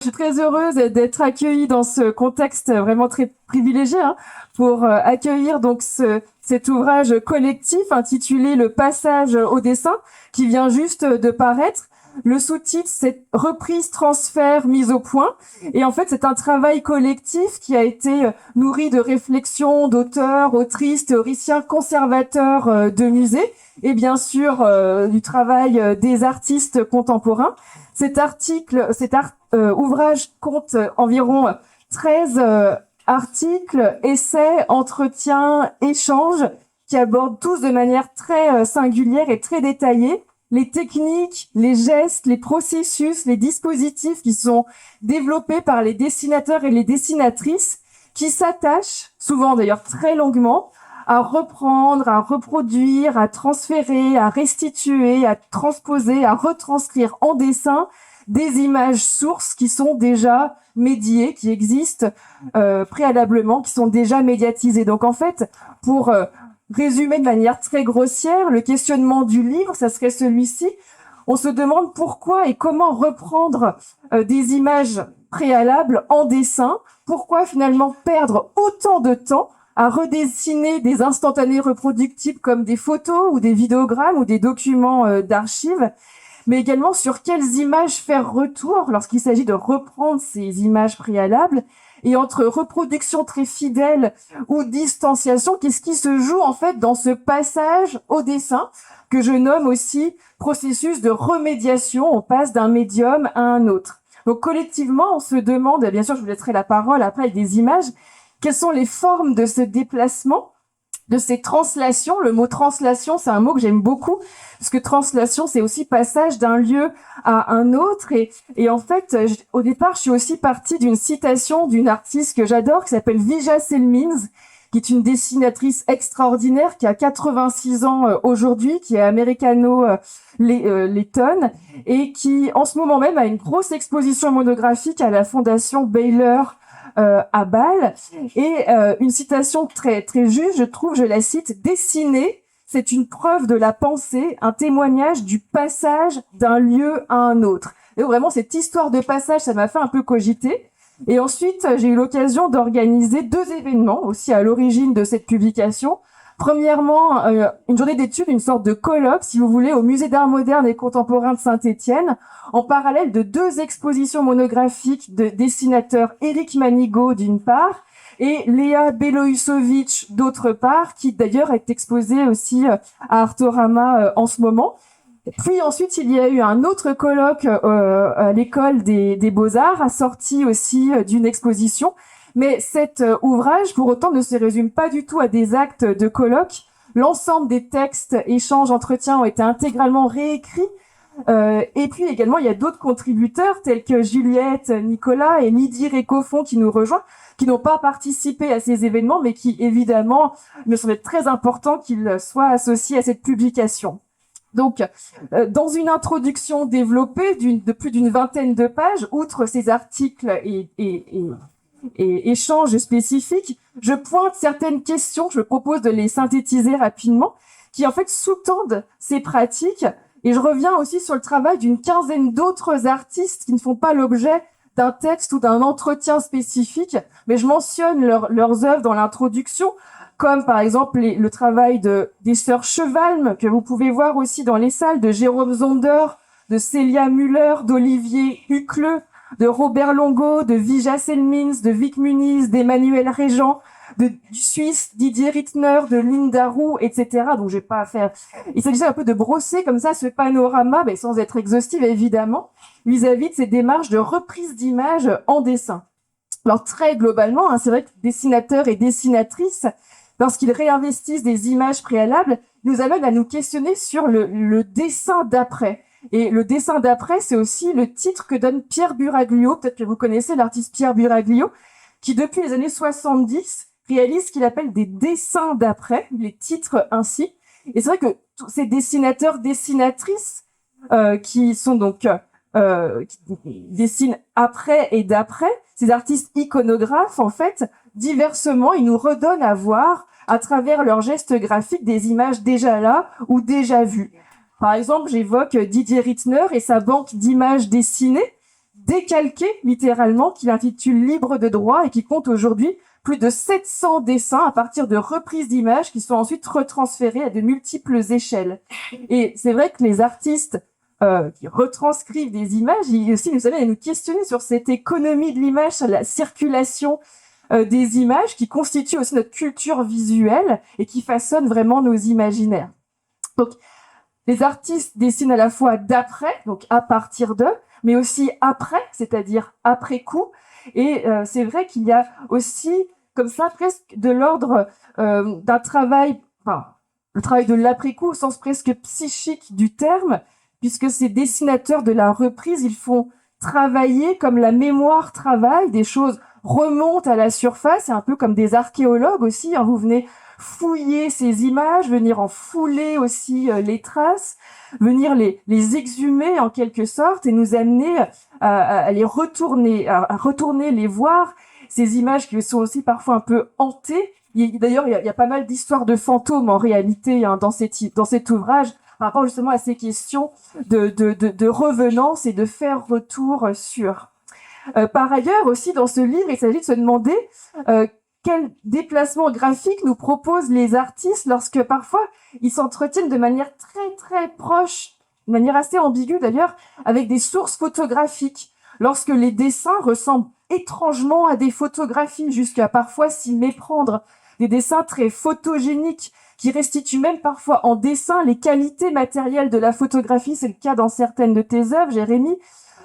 suis très heureuse d'être accueillie dans ce contexte vraiment très privilégié pour accueillir donc cet ouvrage collectif intitulé Le passage au dessin qui vient juste de paraître. Le sous-titre, c'est Reprise, transfert, mise au point. Et en fait, c'est un travail collectif qui a été nourri de réflexions d'auteurs, autrices, théoriciens, conservateurs de musées et bien sûr du travail des artistes contemporains. Cet ouvrage compte environ 13 articles, essais, entretiens, échanges qui abordent tous de manière très singulière et très détaillée les techniques, les gestes, les processus, les dispositifs qui sont développés par les dessinateurs et les dessinatrices qui s'attachent, souvent d'ailleurs très longuement, à reprendre, à reproduire, à transférer, à restituer, à transposer, à retranscrire en dessin des images sources qui sont déjà médiées, qui existent préalablement, qui sont déjà médiatisées. Donc en fait, pour résumé de manière très grossière, le questionnement du livre, ça serait celui-ci. On se demande pourquoi et comment reprendre des images préalables en dessin. Pourquoi finalement perdre autant de temps à redessiner des instantanés reproductibles comme des photos ou des vidéogrammes ou des documents d'archives, mais également sur quelles images faire retour lorsqu'il s'agit de reprendre ces images préalables. Et entre reproduction très fidèle ou distanciation, qu'est-ce qui se joue en fait dans ce passage au dessin que je nomme aussi processus de remédiation. On passe d'un médium à un autre. Donc collectivement, on se demande, bien sûr je vous laisserai la parole après avec des images, quelles sont les formes de ce déplacement, de ces translations. Le mot translation, c'est un mot que j'aime beaucoup, parce que translation, c'est aussi passage d'un lieu à un autre. Et en fait, au départ, je suis aussi partie d'une citation d'une artiste que j'adore, qui s'appelle Vija Celmins, qui est une dessinatrice extraordinaire, qui a 86 ans aujourd'hui, qui est américano-lettonne, et qui, en ce moment même, a une grosse exposition monographique à la Fondation Baylor à Bâle, et une citation très très juste, je trouve, je la cite: dessiner, c'est une preuve de la pensée, un témoignage du passage d'un lieu à un autre. Et vraiment cette histoire de passage, ça m'a fait un peu cogiter. Et ensuite, j'ai eu l'occasion d'organiser 2 événements aussi à l'origine de cette publication. Premièrement, une journée d'études, une sorte de colloque, si vous voulez, au Musée d'art moderne et contemporain de Saint-Étienne, en parallèle de 2 expositions monographiques de dessinateurs Éric Manigaud d'une part et Léa Beloïsovic d'autre part, qui d'ailleurs est exposée aussi à Artorama en ce moment. Puis ensuite, il y a eu un autre colloque à l'école des Beaux-Arts, assorti aussi d'une exposition. Mais cet ouvrage, pour autant, ne se résume pas du tout à des actes de colloque. L'ensemble des textes, échanges, entretiens ont été intégralement réécrits. Et puis également, il y a d'autres contributeurs tels que Juliette, Nicolas et Lydie Récoffon qui nous rejoignent, qui n'ont pas participé à ces événements, mais qui évidemment me semble très important qu'ils soient associés à cette publication. Donc, dans une introduction développée de plus d'une vingtaine de pages, outre ces articles et échanges spécifiques, je pointe certaines questions, je propose de les synthétiser rapidement, qui en fait sous-tendent ces pratiques. Et je reviens aussi sur le travail d'une quinzaine d'autres artistes qui ne font pas l'objet d'un texte ou d'un entretien spécifique, mais je mentionne leurs œuvres dans l'introduction, comme par exemple le travail des sœurs Chevalme, que vous pouvez voir aussi dans les salles, de Jérôme Zonder, de Célia Muller, d'Olivier Hucleux, de Robert Longo, de Vija Celmins, de Vic Muniz, d'Emmanuel Régent, du Suisse Didier Rittner, de Linda Roux, etc. Donc, je vais pas faire. Il s'agissait un peu de brosser comme ça ce panorama, mais sans être exhaustive évidemment, vis-à-vis de ces démarches de reprise d'images en dessin. Alors très globalement, c'est vrai que dessinateurs et dessinatrices, lorsqu'ils réinvestissent des images préalables, nous amènent à nous questionner sur le dessin d'après. Et le dessin d'après, c'est aussi le titre que donne Pierre Buraglio. Peut-être que vous connaissez l'artiste Pierre Buraglio, qui depuis les années 70 réalise ce qu'il appelle des dessins d'après, il les titre ainsi. Et c'est vrai que tous ces dessinateurs, dessinatrices, qui sont donc qui dessinent après et d'après, ces artistes iconographes, en fait, diversement, ils nous redonnent à voir, à travers leurs gestes graphiques, des images déjà là ou déjà vues. Par exemple, j'évoque Didier Rittner et sa banque d'images dessinées, décalqué littéralement, qu'il intitule Libre de droit et qui compte aujourd'hui plus de 700 dessins à partir de reprises d'images qui sont ensuite retransférées à de multiples échelles. Et c'est vrai que les artistes qui retranscrivent des images, ils aussi nous amènent à nous questionner sur cette économie de l'image, sur la circulation des images qui constituent aussi notre culture visuelle et qui façonnent vraiment nos imaginaires. Donc, les artistes dessinent à la fois d'après, donc à partir d'eux, mais aussi après, c'est-à-dire après coup. Et c'est vrai qu'il y a aussi, comme ça, presque de l'ordre d'un travail, enfin, le travail de l'après-coup au sens presque psychique du terme, puisque ces dessinateurs de la reprise, ils font travailler comme la mémoire travaille, des choses remontent à la surface, c'est un peu comme des archéologues aussi, hein, vous venez fouiller ces images, venir en fouler aussi les traces, venir les exhumer en quelque sorte et nous amener à les retourner, à retourner les voir, ces images qui sont aussi parfois un peu hantées. D'ailleurs, il y a pas mal d'histoires de fantômes en réalité hein, dans cet ouvrage, par rapport justement à ces questions de revenance et de faire retour sur. Par ailleurs aussi dans ce livre, il s'agit de se demander quel déplacement graphique nous proposent les artistes lorsque parfois ils s'entretiennent de manière très très proche, de manière assez ambiguë d'ailleurs, avec des sources photographiques. Lorsque les dessins ressemblent étrangement à des photographies, jusqu'à parfois s'y méprendre. Des dessins très photogéniques qui restituent même parfois en dessin les qualités matérielles de la photographie. C'est le cas dans certaines de tes œuvres, Jérémy.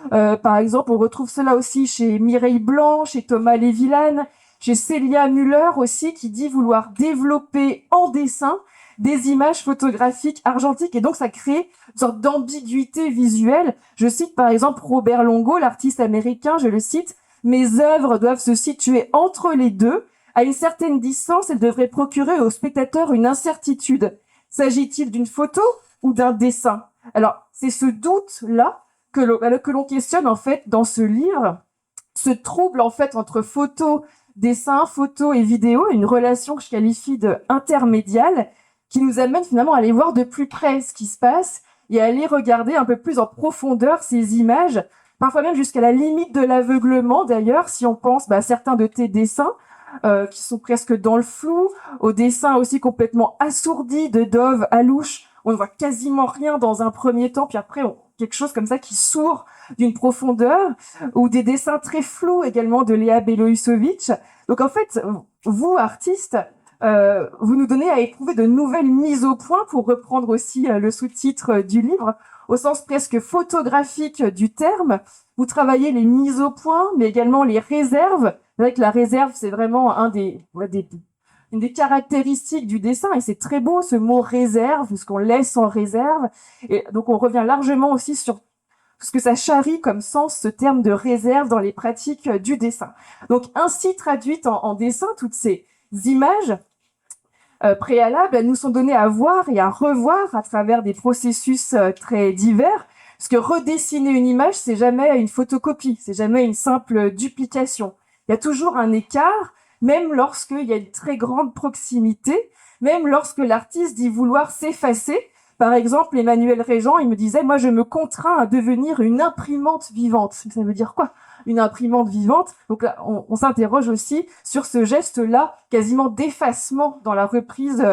Par exemple, on retrouve cela aussi chez Mireille Blanc, chez Thomas Lévillane, chez Célia Muller aussi, qui dit vouloir développer en dessin des images photographiques argentiques. Et donc, ça crée une sorte d'ambiguïté visuelle. Je cite par exemple Robert Longo, l'artiste américain, je le cite, « Mes œuvres doivent se situer entre les deux. À une certaine distance, elles devraient procurer au spectateur une incertitude. S'agit-il d'une photo ou d'un dessin ?» Alors, c'est ce doute-là que l'on questionne en fait dans ce livre, ce trouble en fait entre photo, dessin, photo et vidéo, une relation que je qualifie de intermédiale, qui nous amène finalement à aller voir de plus près ce qui se passe et à aller regarder un peu plus en profondeur ces images, parfois même jusqu'à la limite de l'aveuglement d'ailleurs, si on pense à certains de tes dessins, qui sont presque dans le flou, aux dessins aussi complètement assourdis de Dove Alouche, on ne voit quasiment rien dans un premier temps, puis après quelque chose comme ça qui sourd d'une profondeur, ou des dessins très flous également de Léa Beloïsovitch. Donc en fait, vous, artistes, vous nous donnez à éprouver de nouvelles mises au point, pour reprendre aussi le sous-titre du livre, au sens presque photographique du terme. Vous travaillez les mises au point, mais également les réserves. C'est vrai que la réserve, c'est vraiment une des caractéristiques du dessin, et c'est très beau ce mot réserve, ce qu'on laisse en réserve. Et donc on revient largement aussi sur ce que ça charrie comme sens, ce terme de réserve dans les pratiques du dessin. Donc ainsi traduites en dessin, toutes ces images préalables, elles nous sont données à voir et à revoir à travers des processus très divers, parce que redessiner une image, c'est jamais une photocopie, c'est jamais une simple duplication. Il y a toujours un écart, même lorsqu'il y a une très grande proximité, même lorsque l'artiste dit vouloir s'effacer. Par exemple, Emmanuel Régent, il me disait, moi je me contrains à devenir une imprimante vivante. Ça veut dire quoi, une imprimante vivante? Donc là, on s'interroge aussi sur ce geste-là, quasiment d'effacement dans la reprise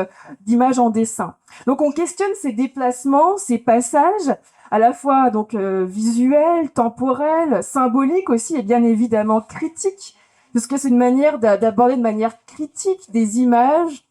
d'images en dessin. Donc on questionne ces déplacements, ces passages, à la fois donc visuels, temporels, symboliques aussi, et bien évidemment critiques, parce que c'est une manière d'aborder de manière critique des images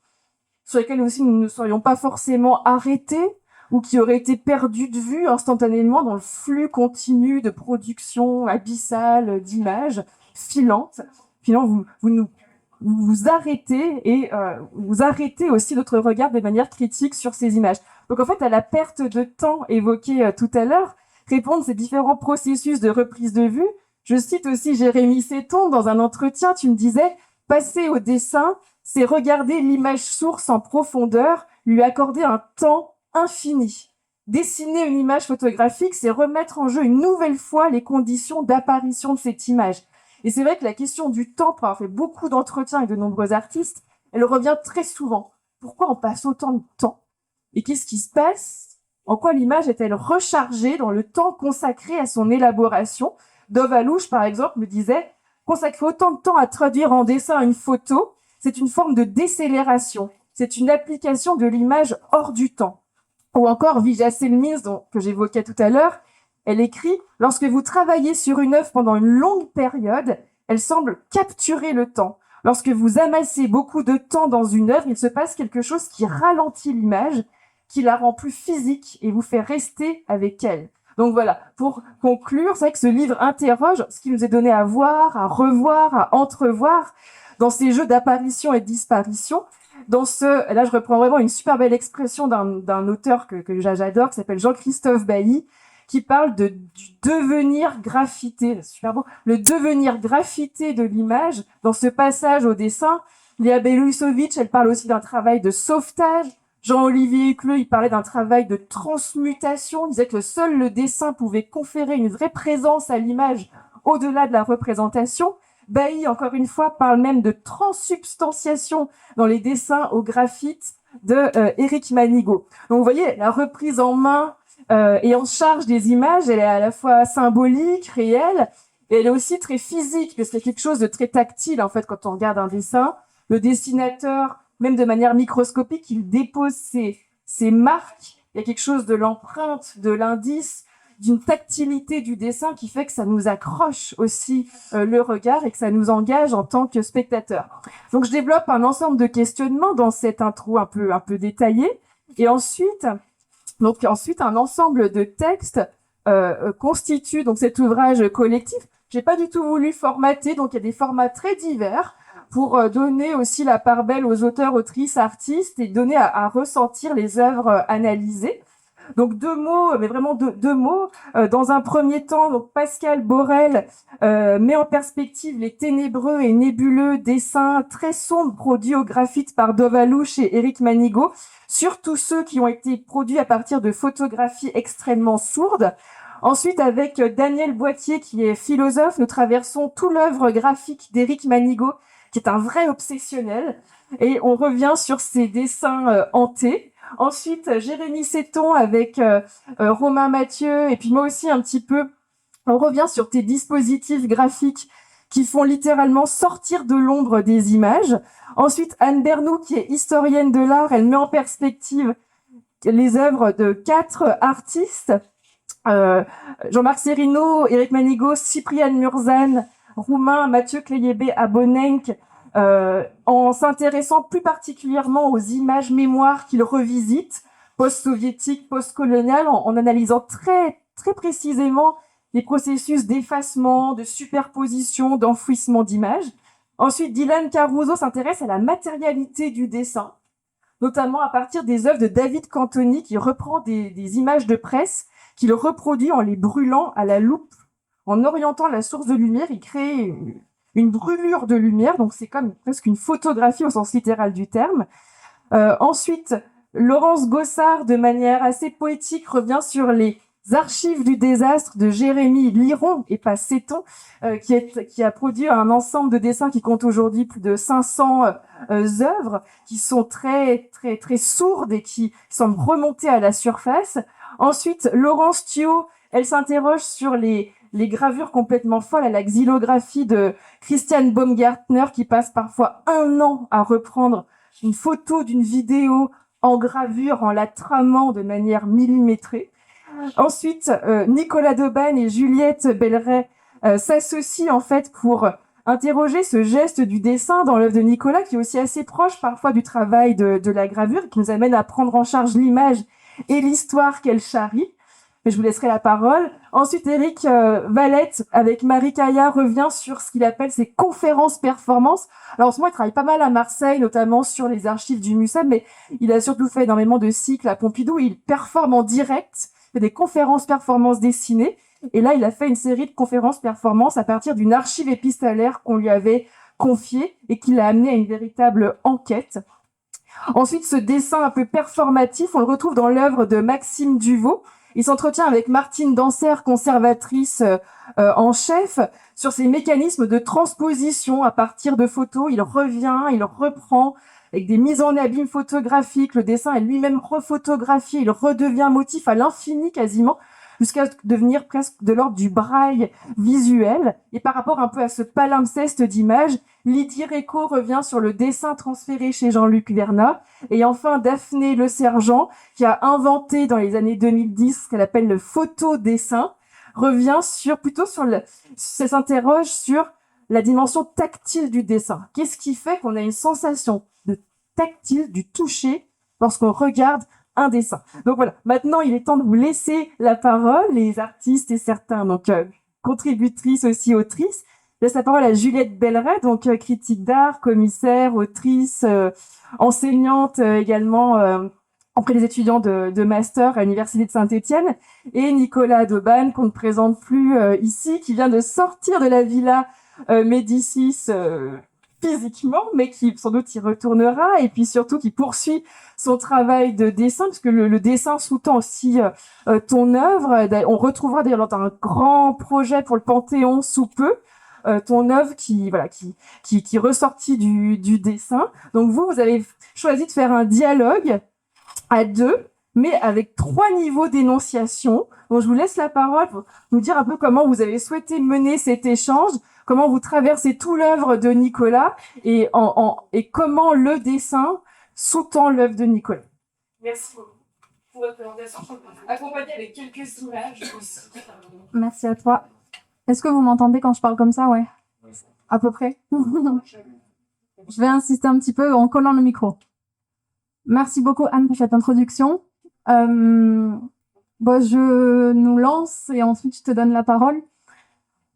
sur lesquelles aussi nous ne serions pas forcément arrêtés, ou qui auraient été perdues de vue instantanément dans le flux continu de production abyssale d'images filantes. Finalement, vous arrêtez, et vous arrêtez aussi notre regard de manière critique sur ces images. Donc en fait, à la perte de temps évoquée tout à l'heure, répondre à ces différents processus de reprise de vue. Je cite aussi Jérémy Setton dans un entretien, tu me disais « Passer au dessin, c'est regarder l'image source en profondeur, lui accorder un temps infini. Dessiner une image photographique, c'est remettre en jeu une nouvelle fois les conditions d'apparition de cette image. » Et c'est vrai que la question du temps, pour avoir fait beaucoup d'entretiens avec de nombreux artistes, elle revient très souvent. Pourquoi on passe autant de temps? Et qu'est-ce qui se passe? En quoi l'image est-elle rechargée dans le temps consacré à son élaboration? Dov Alouche, par exemple, me disait « Consacrer autant de temps à traduire en dessin une photo, c'est une forme de décélération. C'est une application de l'image hors du temps. » Ou encore Vija Selmins, que j'évoquais tout à l'heure, elle écrit « Lorsque vous travaillez sur une œuvre pendant une longue période, elle semble capturer le temps. Lorsque vous amassez beaucoup de temps dans une œuvre, il se passe quelque chose qui ralentit l'image, qui la rend plus physique et vous fait rester avec elle. » Donc voilà, pour conclure, c'est vrai que ce livre interroge ce qui nous est donné à voir, à revoir, à entrevoir dans ces jeux d'apparition et de disparition. Là, je reprends vraiment une super belle expression d'un auteur que j'adore, qui s'appelle Jean-Christophe Bailly, qui parle du devenir graffité. C'est super beau. Le devenir graffité de l'image dans ce passage au dessin. Léa Belousovitch, elle parle aussi d'un travail de sauvetage. Jean-Olivier Hucleux, il parlait d'un travail de transmutation. Il disait que seul le dessin pouvait conférer une vraie présence à l'image au-delà de la représentation. Bailly, encore une fois, parle même de transsubstantiation dans les dessins au graphite de Éric Manigaud. Donc, vous voyez, la reprise en main et en charge des images, elle est à la fois symbolique, réelle, et elle est aussi très physique, parce qu'il y a quelque chose de très tactile, en fait, quand on regarde un dessin. Le dessinateur, même de manière microscopique, il dépose ses marques. Il y a quelque chose de l'empreinte, de l'indice, d'une tactilité du dessin qui fait que ça nous accroche aussi le regard et que ça nous engage en tant que spectateur. Donc je développe un ensemble de questionnements dans cette intro un peu détaillée, et ensuite un ensemble de textes constitue donc cet ouvrage collectif. J'ai pas du tout voulu formater, donc il y a des formats très divers pour donner aussi la part belle aux auteurs, autrices, artistes et donner à ressentir les œuvres analysées. Donc deux mots, mais vraiment deux mots. Dans un premier temps, donc Pascal Borel met en perspective les ténébreux et nébuleux dessins très sombres produits au graphite par Dov Alouche et Éric Manigaud, surtout ceux qui ont été produits à partir de photographies extrêmement sourdes. Ensuite, avec Daniel Boitier, qui est philosophe, nous traversons tout l'œuvre graphique d'Éric Manigaud, qui est un vrai obsessionnel, et on revient sur ses dessins hantés. Ensuite, Jérémy Seton avec Romain Mathieu, et puis moi aussi un petit peu, on revient sur tes dispositifs graphiques qui font littéralement sortir de l'ombre des images. Ensuite, Anne Bernoux, qui est historienne de l'art, elle met en perspective les œuvres de 4 artistes, Jean-Marc Serino, Éric Manigaud, Cypriane Murzan, Roumain, Mathieu Cléiébé, Abonenc, en s'intéressant plus particulièrement aux images mémoires qu'il revisite, post-soviétiques, post-coloniales, en analysant très, très précisément les processus d'effacement, de superposition, d'enfouissement d'images. Ensuite, Dylan Caruso s'intéresse à la matérialité du dessin, notamment à partir des œuvres de David Cantoni, qui reprend des images de presse, qu'il reproduit en les brûlant à la loupe. En orientant la source de lumière, il crée une brûlure de lumière, donc c'est comme presque une photographie au sens littéral du terme. Ensuite, Laurence Gossard, de manière assez poétique, revient sur les archives du désastre de Jérémy Liron, et pas Seton, qui a produit un ensemble de dessins qui compte aujourd'hui plus de 500 œuvres, qui sont très, très, très sourdes et qui semblent remonter à la surface. Ensuite, Laurence Thiot, elle s'interroge sur les gravures complètement folles à la xylographie de Christian Baumgartner, qui passe parfois 1 an à reprendre une photo d'une vidéo en gravure, en la tramant de manière millimétrée. Ensuite, Nicolas Debanne et Juliette Belleret s'associent en fait pour interroger ce geste du dessin dans l'œuvre de Nicolas, qui est aussi assez proche parfois du travail de la gravure, qui nous amène à prendre en charge l'image et l'histoire qu'elle charrie. Mais je vous laisserai la parole. Ensuite, Éric Valette, avec Marie Caillat, revient sur ce qu'il appelle ses conférences performances. Alors, en ce moment, il travaille pas mal à Marseille, notamment sur les archives du MUSEM, mais il a surtout fait énormément de cycles à Pompidou. Il performe en direct, il fait des conférences performances dessinées. Et là, il a fait une série de conférences performances à partir d'une archive épistolaire qu'on lui avait confiée et qui l'a amené à une véritable enquête. Ensuite, ce dessin un peu performatif, on le retrouve dans l'œuvre de Maxime Duvaux. Il s'entretient avec Martine Danser, conservatrice en chef, sur ces mécanismes de transposition à partir de photos. Il revient, il reprend avec des mises en abîme photographiques. Le dessin est lui-même refotographié, il redevient motif à l'infini quasiment. jusqu'à devenir presque de l'ordre du braille visuel. Et par rapport un peu à ce palimpseste d'images, Lydie Réco revient sur le dessin transféré chez Jean-Luc Vernat. Et enfin, Daphné Le Sergent, qui a inventé dans les années 2010 ce qu'elle appelle le photodessin, revient s'interroge sur la dimension tactile du dessin. Qu'est-ce qui fait qu'on a une sensation de tactile, du toucher, lorsqu'on regarde un dessin? Donc voilà, maintenant il est temps de vous laisser la parole, les artistes et certains, donc contributrices aussi, autrices. Je laisse la parole à Juliette Belleret, donc critique d'art, commissaire, autrice, enseignante également auprès des étudiants de master à l'Université de Saint-Étienne, et Nicolas Debanne, qu'on ne présente plus ici, qui vient de sortir de la villa Médicis physiquement, mais qui sans doute y retournera, et puis surtout qui poursuit son travail de dessin, parce que le dessin sous-tend aussi ton œuvre. On retrouvera d'ailleurs dans un grand projet pour le Panthéon sous peu, ton œuvre qui ressortit du dessin. Donc vous avez choisi de faire un dialogue à deux, mais avec 3 niveaux d'énonciation. Donc je vous laisse la parole pour nous dire un peu comment vous avez souhaité mener cet échange, comment vous traversez tout l'œuvre de Nicolas et comment le dessin sous-tend l'œuvre de Nicolas. Merci beaucoup pour votre présentation, accompagnée avec quelques images aussi. Merci à toi. Est-ce que vous m'entendez quand je parle comme ça? Ouais. À peu près. Je vais insister un petit peu en collant le micro. Merci beaucoup Anne pour cette introduction. Je nous lance et ensuite je te donne la parole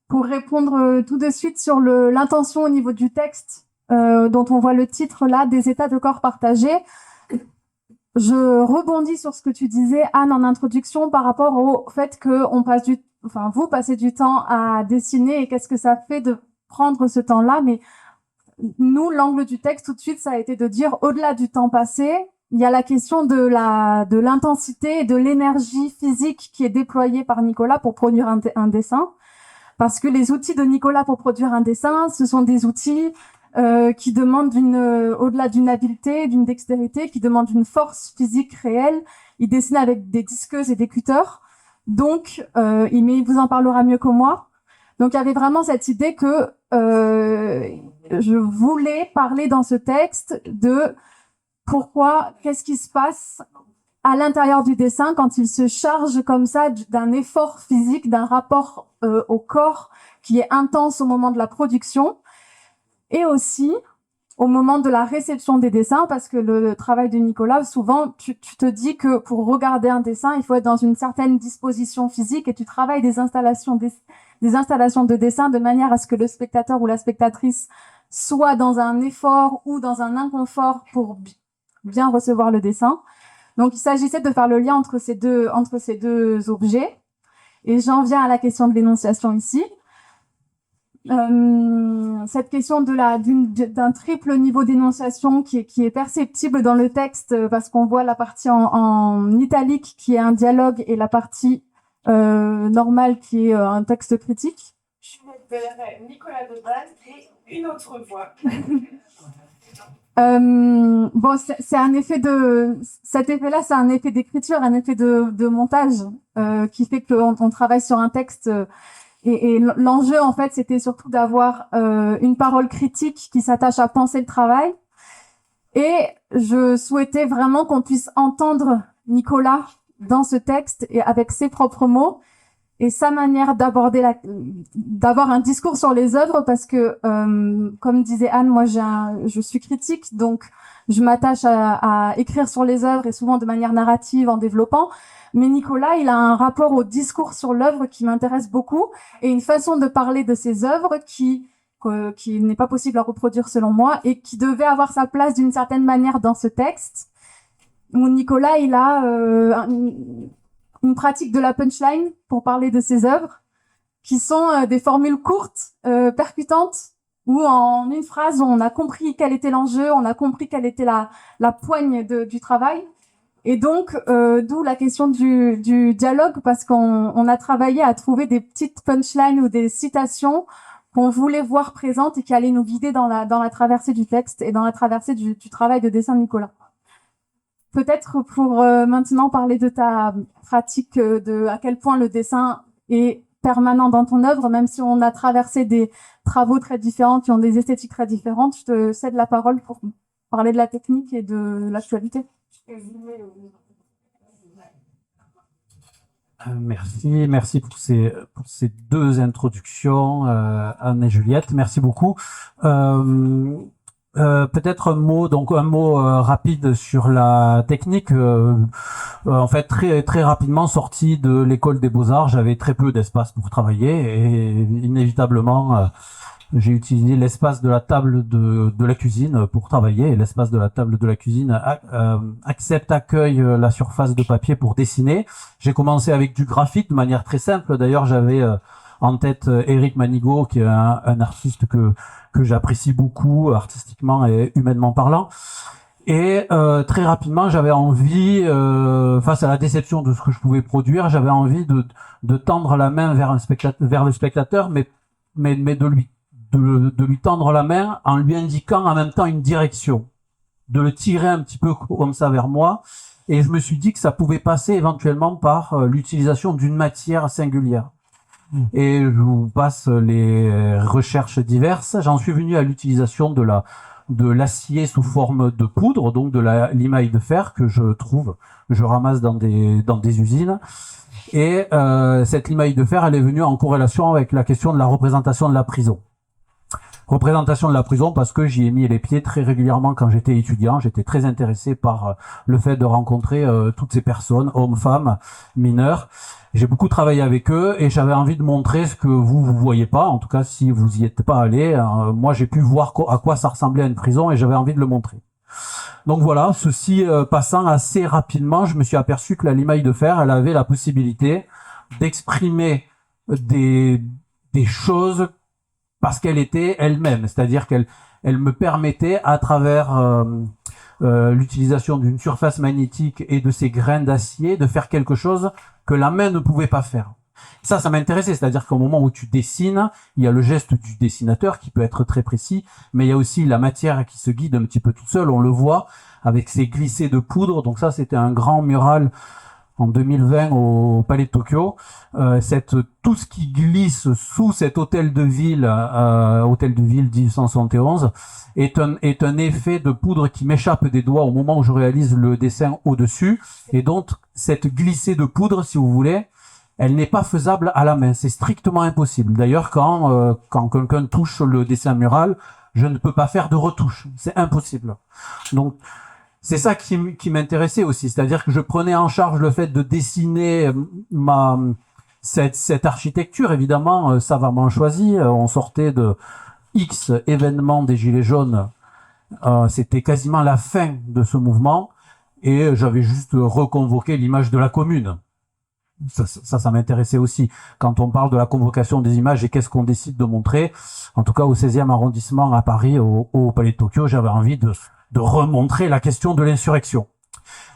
pour répondre tout de suite sur l'intention au niveau du texte dont on voit le titre là, des états de corps partagés. Je rebondis sur ce que tu disais Anne en introduction par rapport au fait que vous passez du temps à dessiner et qu'est-ce que ça fait de prendre ce temps-là, mais nous, l'angle du texte, tout de suite, ça a été de dire, au-delà du temps passé, il y a la question de l'intensité et de l'énergie physique qui est déployée par Nicolas pour produire un dessin. Parce que les outils de Nicolas pour produire un dessin, ce sont des outils qui demandent au-delà d'une habileté, d'une dextérité, qui demandent une force physique réelle. Il dessine avec des disqueuses et des cutters. Donc, il vous en parlera mieux que moi. Donc, il y avait vraiment cette idée que je voulais parler dans ce texte de qu'est-ce qui se passe à l'intérieur du dessin quand il se charge comme ça d'un effort physique, d'un rapport au corps qui est intense au moment de la production et aussi au moment de la réception des dessins, parce que le travail de Nicolas, souvent, tu te dis que pour regarder un dessin, il faut être dans une certaine disposition physique et tu travailles des installations de dessin de manière à ce que le spectateur ou la spectatrice soit dans un effort ou dans un inconfort pour bien recevoir le dessin. Donc, il s'agissait de faire le lien entre ces deux objets. Et j'en viens à la question de l'énonciation ici. Cette question d'un triple niveau d'énonciation qui est perceptible dans le texte parce qu'on voit la partie en italique qui est un dialogue et la partie normale qui est un texte critique. Juliette Belleret, Nicolas Debanne et une autre voix. C'est un effet cet effet-là, c'est un effet d'écriture, un effet de montage qui fait qu'on travaille sur un texte. Et l'enjeu, en fait, c'était surtout d'avoir une parole critique qui s'attache à penser le travail. Et je souhaitais vraiment qu'on puisse entendre Nicolas dans ce texte et avec ses propres mots et sa manière d'avoir un discours sur les œuvres parce que, comme disait Anne, moi je suis critique, donc je m'attache à écrire sur les œuvres et souvent de manière narrative en développant. Mais Nicolas, il a un rapport au discours sur l'œuvre qui m'intéresse beaucoup et une façon de parler de ses œuvres qui n'est pas possible à reproduire selon moi et qui devait avoir sa place d'une certaine manière dans ce texte. Où Nicolas, il a une pratique de la punchline pour parler de ses œuvres qui sont des formules courtes, percutantes, où en une phrase, on a compris quel était l'enjeu, on a compris quelle était la poigne du travail. Et donc, d'où la question du dialogue, parce qu'on a travaillé à trouver des petites punchlines ou des citations qu'on voulait voir présentes et qui allaient nous guider dans la traversée du texte et dans la traversée du travail de dessin de Nicolas. Peut-être pour maintenant parler de ta pratique, de à quel point le dessin est permanent dans ton œuvre, même si on a traversé des travaux très différents qui ont des esthétiques très différentes. Je te cède la parole pour parler de la technique et de l'actualité. Merci pour ces deux introductions, Anne et Juliette. Merci beaucoup. Peut-être un mot rapide sur la technique. En fait, très rapidement sorti de l'école des Beaux-Arts, j'avais très peu d'espace pour travailler et inévitablement j'ai utilisé l'espace de la table de la cuisine pour travailler. Et l'espace de la table de la cuisine accueille la surface de papier pour dessiner. J'ai commencé avec du graphique de manière très simple. D'ailleurs, j'avais en tête Éric Manigaud, qui est un artiste que j'apprécie beaucoup, artistiquement et humainement parlant. Et très rapidement, j'avais envie, face à la déception de ce que je pouvais produire, j'avais envie de tendre la main vers le spectateur, mais de lui tendre la main en lui indiquant en même temps une direction, de le tirer un petit peu comme ça vers moi. Et je me suis dit que ça pouvait passer éventuellement par l'utilisation d'une matière singulière. Et je vous passe les recherches diverses. J'en suis venu à l'utilisation de l'acier sous forme de poudre, donc de l'émail de fer que je ramasse dans des usines. Et cette émail de fer, elle est venue en corrélation avec la question de la représentation de la prison. Représentation de la prison parce que j'y ai mis les pieds très régulièrement quand j'étais étudiant. J'étais très intéressé par le fait de rencontrer toutes ces personnes, hommes, femmes, mineurs. J'ai beaucoup travaillé avec eux et j'avais envie de montrer ce que vous voyez pas. En tout cas, si vous y êtes pas allé, moi j'ai pu voir à quoi ça ressemblait à une prison et j'avais envie de le montrer. Donc voilà, ceci passant assez rapidement, je me suis aperçu que la limaille de fer, elle avait la possibilité d'exprimer des choses parce qu'elle était elle-même, c'est-à-dire qu'elle me permettait, à travers l'utilisation d'une surface magnétique et de ces grains d'acier, de faire quelque chose que la main ne pouvait pas faire. Ça m'intéressait, c'est-à-dire qu'au moment où tu dessines, il y a le geste du dessinateur qui peut être très précis, mais il y a aussi la matière qui se guide un petit peu toute seule, on le voit, avec ces glissés de poudre. Donc ça, c'était un grand mural en 2020 au Palais de Tokyo. Tout ce qui glisse sous cet hôtel de ville 1871, est un effet de poudre qui m'échappe des doigts au moment où je réalise le dessin au-dessus. Et donc, cette glissée de poudre, si vous voulez, elle n'est pas faisable à la main. C'est strictement impossible. D'ailleurs, quand quelqu'un touche le dessin mural, je ne peux pas faire de retouche. C'est impossible. Donc, c'est ça qui m'intéressait aussi. C'est-à-dire que je prenais en charge le fait de dessiner cette architecture, évidemment, savamment choisie. On sortait de X événements des Gilets jaunes. C'était quasiment la fin de ce mouvement. Et j'avais juste reconvoqué l'image de la commune. Ça m'intéressait aussi. Quand on parle de la convocation des images et qu'est-ce qu'on décide de montrer, en tout cas au 16e arrondissement à Paris, au Palais de Tokyo, j'avais envie de remontrer la question de l'insurrection.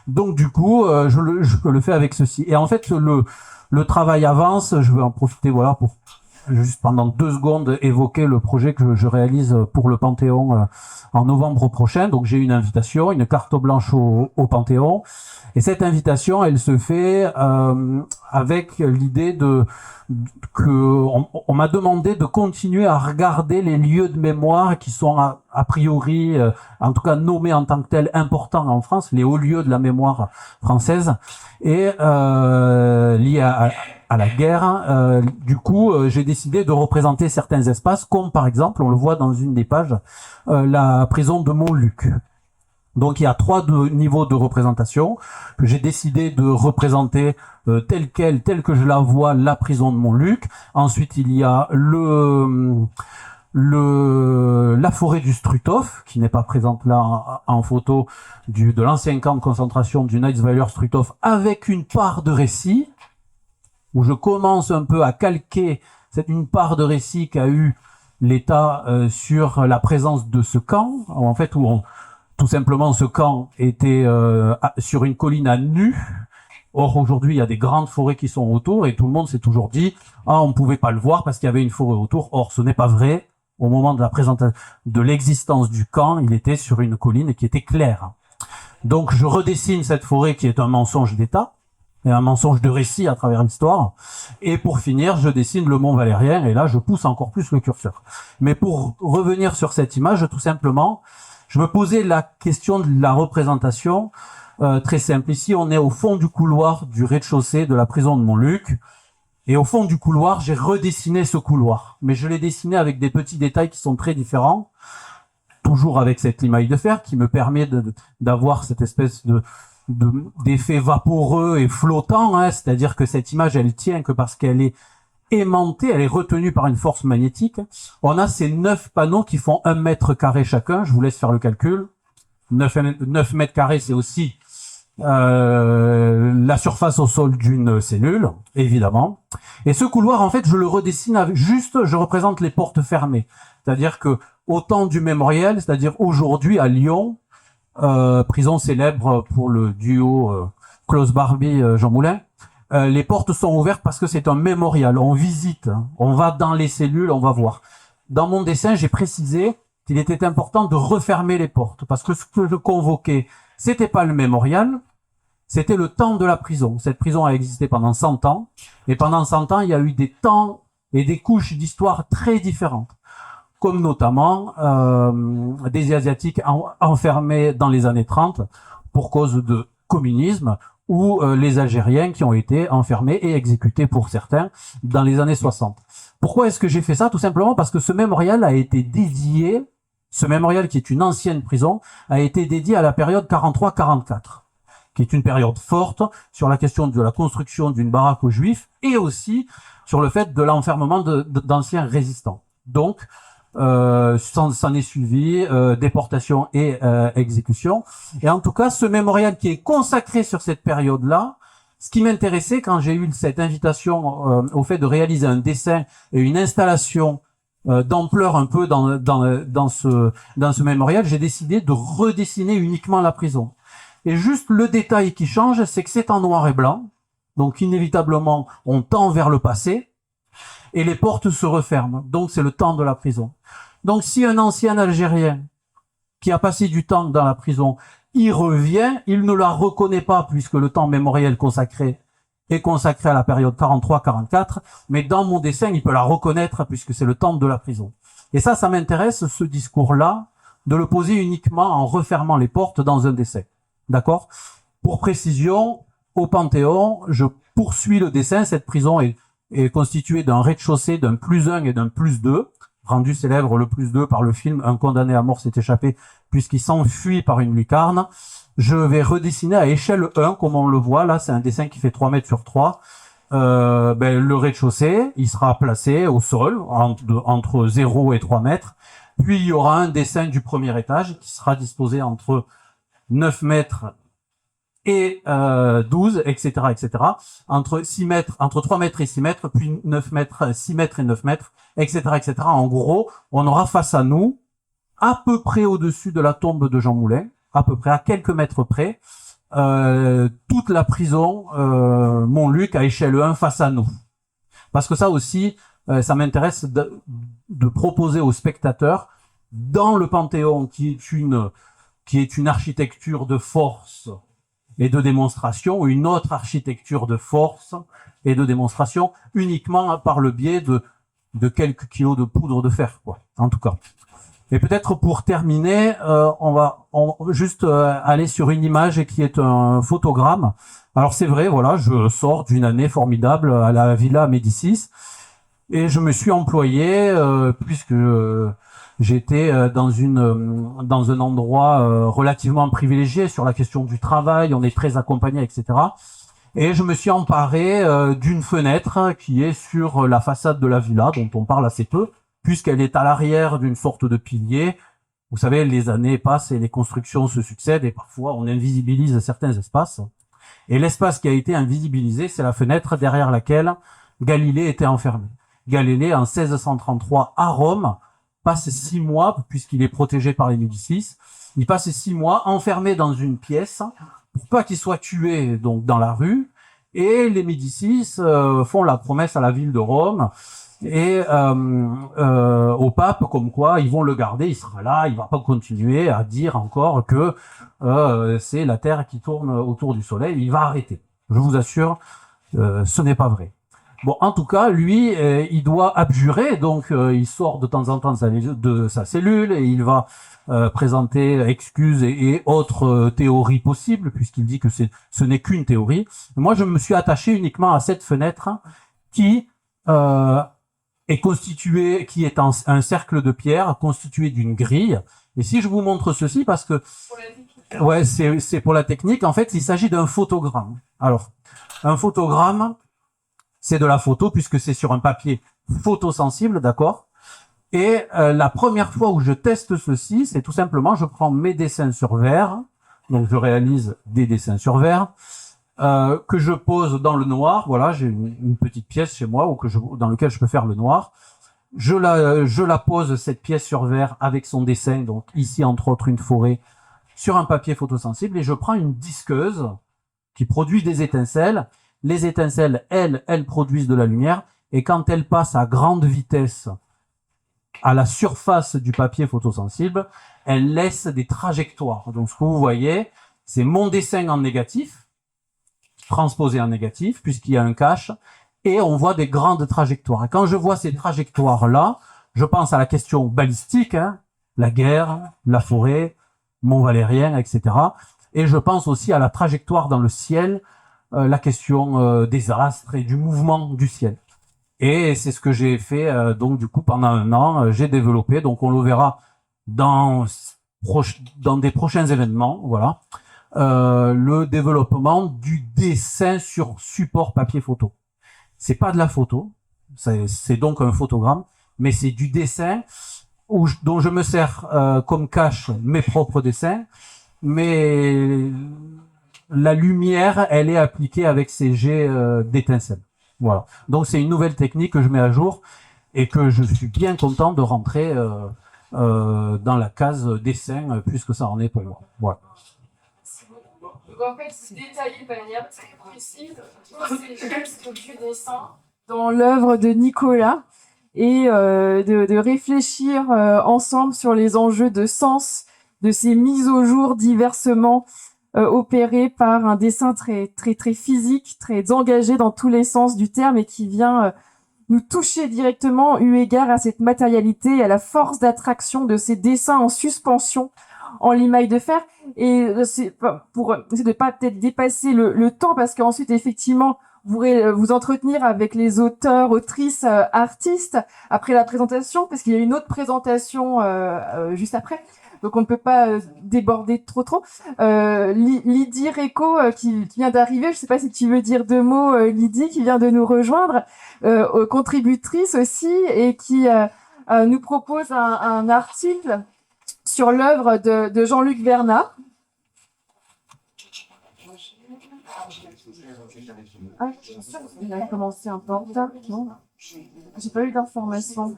Donc du coup, je le fais avec ceci. Et en fait, le travail avance. Je vais en profiter, voilà, pour juste pendant 2 secondes évoquer le projet que je réalise pour le Panthéon en novembre prochain. Donc j'ai une invitation, une carte blanche au Panthéon. Et cette invitation, elle se fait avec l'idée on m'a demandé de continuer à regarder les lieux de mémoire qui sont a priori, en tout cas nommés en tant que tels, importants en France, les hauts lieux de la mémoire française, et liés à la guerre. Du coup, j'ai décidé de représenter certains espaces, comme par exemple, on le voit dans une des pages, la prison de Montluc. Donc il y a 3 niveaux de représentation que j'ai décidé de représenter telle que je la vois, la prison de Montluc. Ensuite il y a la forêt du Struthof, qui n'est pas présente là en photo, de l'ancien camp de concentration du Netzweiler Struthof, avec une part de récit, où je commence un peu à calquer une part de récit qu'a eu l'État sur la présence de ce camp, en fait, tout simplement, ce camp était sur une colline à nu. Or, aujourd'hui, il y a des grandes forêts qui sont autour et tout le monde s'est toujours dit « Ah, on ne pouvait pas le voir parce qu'il y avait une forêt autour. » Or, ce n'est pas vrai. Au moment de la présentation de l'existence du camp, il était sur une colline qui était claire. Donc je redessine cette forêt qui est un mensonge d'État, et un mensonge de récit à travers l'histoire. Et pour finir, je dessine le Mont Valérien, et là je pousse encore plus le curseur. Mais pour revenir sur cette image, tout simplement, je me posais la question de la représentation, très simple. Ici, on est au fond du couloir du rez-de-chaussée de la prison de Montluc. Et au fond du couloir, j'ai redessiné ce couloir. Mais je l'ai dessiné avec des petits détails qui sont très différents. Toujours avec cette limaille de fer qui me permet d'avoir cette espèce d'effet vaporeux et flottant. Hein. C'est-à-dire que cette image, elle tient que parce qu'elle est aimantée, elle est retenue par une force magnétique. On a ces 9 panneaux qui font 1 mètre carré chacun. Je vous laisse faire le calcul. 9 mètres carrés, c'est aussi la surface au sol d'une cellule, évidemment. Et ce couloir, en fait, je le redessine juste, je représente les portes fermées. C'est-à-dire que au temps du mémorial, c'est-à-dire aujourd'hui à Lyon, prison célèbre pour le duo Klaus Barbie Jean Moulin, les portes sont ouvertes parce que c'est un mémorial. On visite, hein, on va dans les cellules, on va voir. Dans mon dessin, j'ai précisé qu'il était important de refermer les portes parce que ce que je convoquais, c'était pas le mémorial, c'était le temps de la prison. Cette prison a existé pendant 100 ans, et pendant 100 ans, il y a eu des temps et des couches d'histoire très différentes, comme notamment des Asiatiques enfermés dans les années 30 pour cause de communisme, ou les Algériens qui ont été enfermés et exécutés pour certains dans les années 60. Pourquoi est-ce que j'ai fait ça? Tout simplement parce que ce mémorial a été dédié, ce mémorial qui est une ancienne prison, a été dédié à la période 43-44. Qui est une période forte sur la question de la construction d'une baraque aux Juifs et aussi sur le fait de l'enfermement d'anciens résistants. Donc, s'en est suivi déportation et exécution. Et en tout cas, ce mémorial qui est consacré sur cette période-là, ce qui m'intéressait quand j'ai eu cette invitation au fait de réaliser un dessin et une installation d'ampleur un peu dans ce mémorial, j'ai décidé de redessiner uniquement la prison. Et juste le détail qui change, c'est que c'est en noir et blanc. Donc inévitablement, on tend vers le passé et les portes se referment. Donc c'est le temps de la prison. Donc si un ancien Algérien qui a passé du temps dans la prison, y revient, il ne la reconnaît pas puisque le temps mémoriel consacré est consacré à la période 43-44, mais dans mon dessin, il peut la reconnaître puisque c'est le temps de la prison. Et ça m'intéresse, ce discours-là, de le poser uniquement en refermant les portes dans un dessin. D'accord? Pour précision, au Panthéon, je poursuis le dessin. Cette prison est constituée d'un rez-de-chaussée, d'un +1 et d'un +2, rendu célèbre le +2 par le film Un condamné à mort s'est échappé puisqu'il s'enfuit par une lucarne. Je vais redessiner à échelle 1, comme on le voit. Là, c'est un dessin qui fait 3 mètres sur 3. Le rez-de-chaussée, il sera placé au sol, entre 0 et 3 mètres. Puis, il y aura un dessin du premier étage qui sera disposé entre 9 mètres et 12, etc., etc. Entre 6 mètres, entre 3 mètres et 6 mètres, puis 9 mètres, 6 mètres et 9 mètres, etc., etc. En gros, on aura face à nous, à peu près au-dessus de la tombe de Jean Moulin, à peu près à quelques mètres près, toute la prison Montluc à échelle 1 face à nous. Parce que ça aussi, ça m'intéresse de proposer aux spectateurs, dans le Panthéon, qui est une architecture de force et de démonstration, une autre architecture de force et de démonstration, uniquement par le biais de quelques kilos de poudre de fer, quoi, en tout cas. Et peut-être pour terminer, on va juste aller sur une image qui est un photogramme. Alors c'est vrai, voilà, je sors d'une année formidable à la Villa Médicis et je me suis employé, puisque j'étais dans un endroit relativement privilégié sur la question du travail, on est très accompagné, etc. Et je me suis emparé d'une fenêtre qui est sur la façade de la villa, dont on parle assez peu, puisqu'elle est à l'arrière d'une sorte de pilier. Vous savez, les années passent et les constructions se succèdent et parfois on invisibilise certains espaces. Et l'espace qui a été invisibilisé, c'est la fenêtre derrière laquelle Galilée était enfermé. Galilée, en 1633 à Rome, passe 6 mois, puisqu'il est protégé par les Médicis, il passe 6 mois enfermé dans une pièce pour pas qu'il soit tué donc dans la rue. Et les Médicis font la promesse à la ville de Rome et au pape comme quoi ils vont le garder, il sera là, il va pas continuer à dire encore que c'est la Terre qui tourne autour du Soleil, il va arrêter. Je vous assure, ce n'est pas vrai. Bon, en tout cas, lui, il doit abjurer, donc il sort de temps en temps de sa cellule et il va présenter excuses et autres théories possibles, puisqu'il dit que ce n'est qu'une théorie. Moi, je me suis attaché uniquement à cette fenêtre qui est constituée, qui est un cercle de pierre constitué d'une grille. Et si je vous montre ceci, parce que ouais, c'est pour la technique. En fait, il s'agit d'un photogramme. Alors, un photogramme, c'est de la photo puisque c'est sur un papier photosensible, d'accord? Et la première fois où je teste ceci, c'est tout simplement, je prends mes dessins sur verre, donc je réalise des dessins sur verre, que je pose dans le noir. Voilà, j'ai une petite pièce chez moi dans lequel je peux faire le noir. Je la pose, cette pièce sur verre, avec son dessin, donc ici entre autres une forêt, sur un papier photosensible, et je prends une disqueuse qui produit des étincelles. Les étincelles, elles produisent de la lumière, et quand elles passent à grande vitesse à la surface du papier photosensible, elles laissent des trajectoires. Donc ce que vous voyez, c'est mon dessin en négatif, transposé en négatif, puisqu'il y a un cache, et on voit des grandes trajectoires. Et quand je vois ces trajectoires-là, je pense à la question balistique, hein, la guerre, la forêt, Mont Valérien, etc. Et je pense aussi à la trajectoire dans le ciel, la question des astres et du mouvement du ciel. Et c'est ce que j'ai fait donc du coup pendant un an. J'ai développé, donc on le verra dans des prochains événements, voilà, le développement du dessin sur support papier photo. C'est pas de la photo, c'est donc un photogramme, mais c'est du dessin dont je me sers comme cache mes propres dessins, mais la lumière, elle est appliquée avec ces jets d'étincelles. Voilà. Donc c'est une nouvelle technique que je mets à jour et que je suis bien content de rentrer dans la case dessin, puisque ça en est pour moi. Voilà. Donc en fait, c'est détaillé de manière très précise ces gestes du dessin dans l'œuvre de Nicolas et de réfléchir ensemble sur les enjeux de sens de ces mises au jour diversement opérées par un dessin très très très physique, très engagé dans tous les sens du terme et qui vient nous toucher directement eu égard à cette matérialité et à la force d'attraction de ces dessins en suspension en limaille de fer. Et c'est pour essayer de pas peut-être dépasser le temps, parce qu'ensuite effectivement vous pourrez vous entretenir avec les auteurs, autrices, artistes après la présentation, parce qu'il y a une autre présentation juste après. Donc on ne peut pas déborder trop. Lydie Réco qui vient d'arriver, je ne sais pas si tu veux dire deux mots, Lydie, qui vient de nous rejoindre, contributrice aussi, et qui nous propose un article sur l'œuvre de Jean-Luc Vernat. Ah, il a commencé un peu en retard, non? J'ai pas eu d'informations.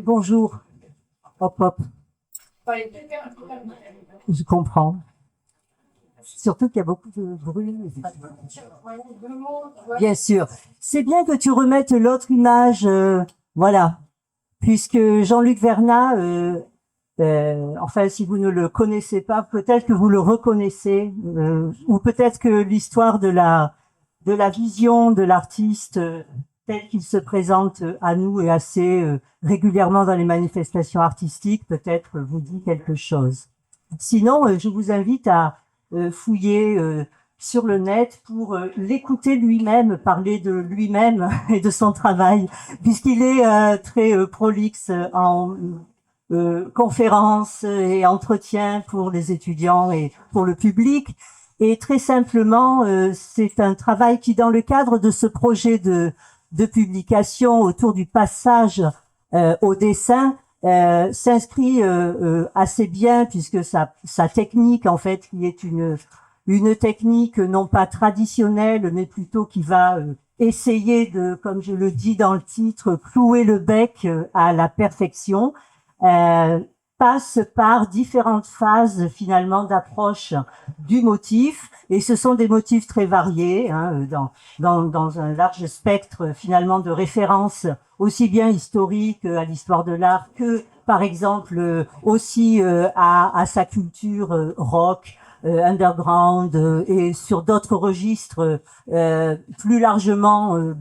Bonjour. Hop, hop. Je comprends. Surtout qu'il y a beaucoup de bruit. Bien sûr. C'est bien que tu remettes l'autre image, voilà. Puisque Jean-Luc Vernat, enfin, si vous ne le connaissez pas, peut-être que vous le reconnaissez, ou peut-être que l'histoire de la vision de l'artiste tel qu'il se présente à nous et assez régulièrement dans les manifestations artistiques, peut-être vous dit quelque chose. Sinon, je vous invite à fouiller sur le net pour l'écouter lui-même, parler de lui-même et de son travail, puisqu'il est très prolixe en conférences et entretiens pour les étudiants et pour le public. Et très simplement, c'est un travail qui, dans le cadre de ce projet de publication autour du passage au dessin, s'inscrit assez bien, puisque sa technique, en fait, qui est une technique non pas traditionnelle, mais plutôt qui va essayer de, comme je le dis dans le titre, clouer le bec à la perfection. passe par différentes phases finalement d'approche du motif, et ce sont des motifs très variés, hein, dans un large spectre finalement de références, aussi bien historiques à l'histoire de l'art que par exemple aussi à sa culture rock, underground, et sur d'autres registres plus largement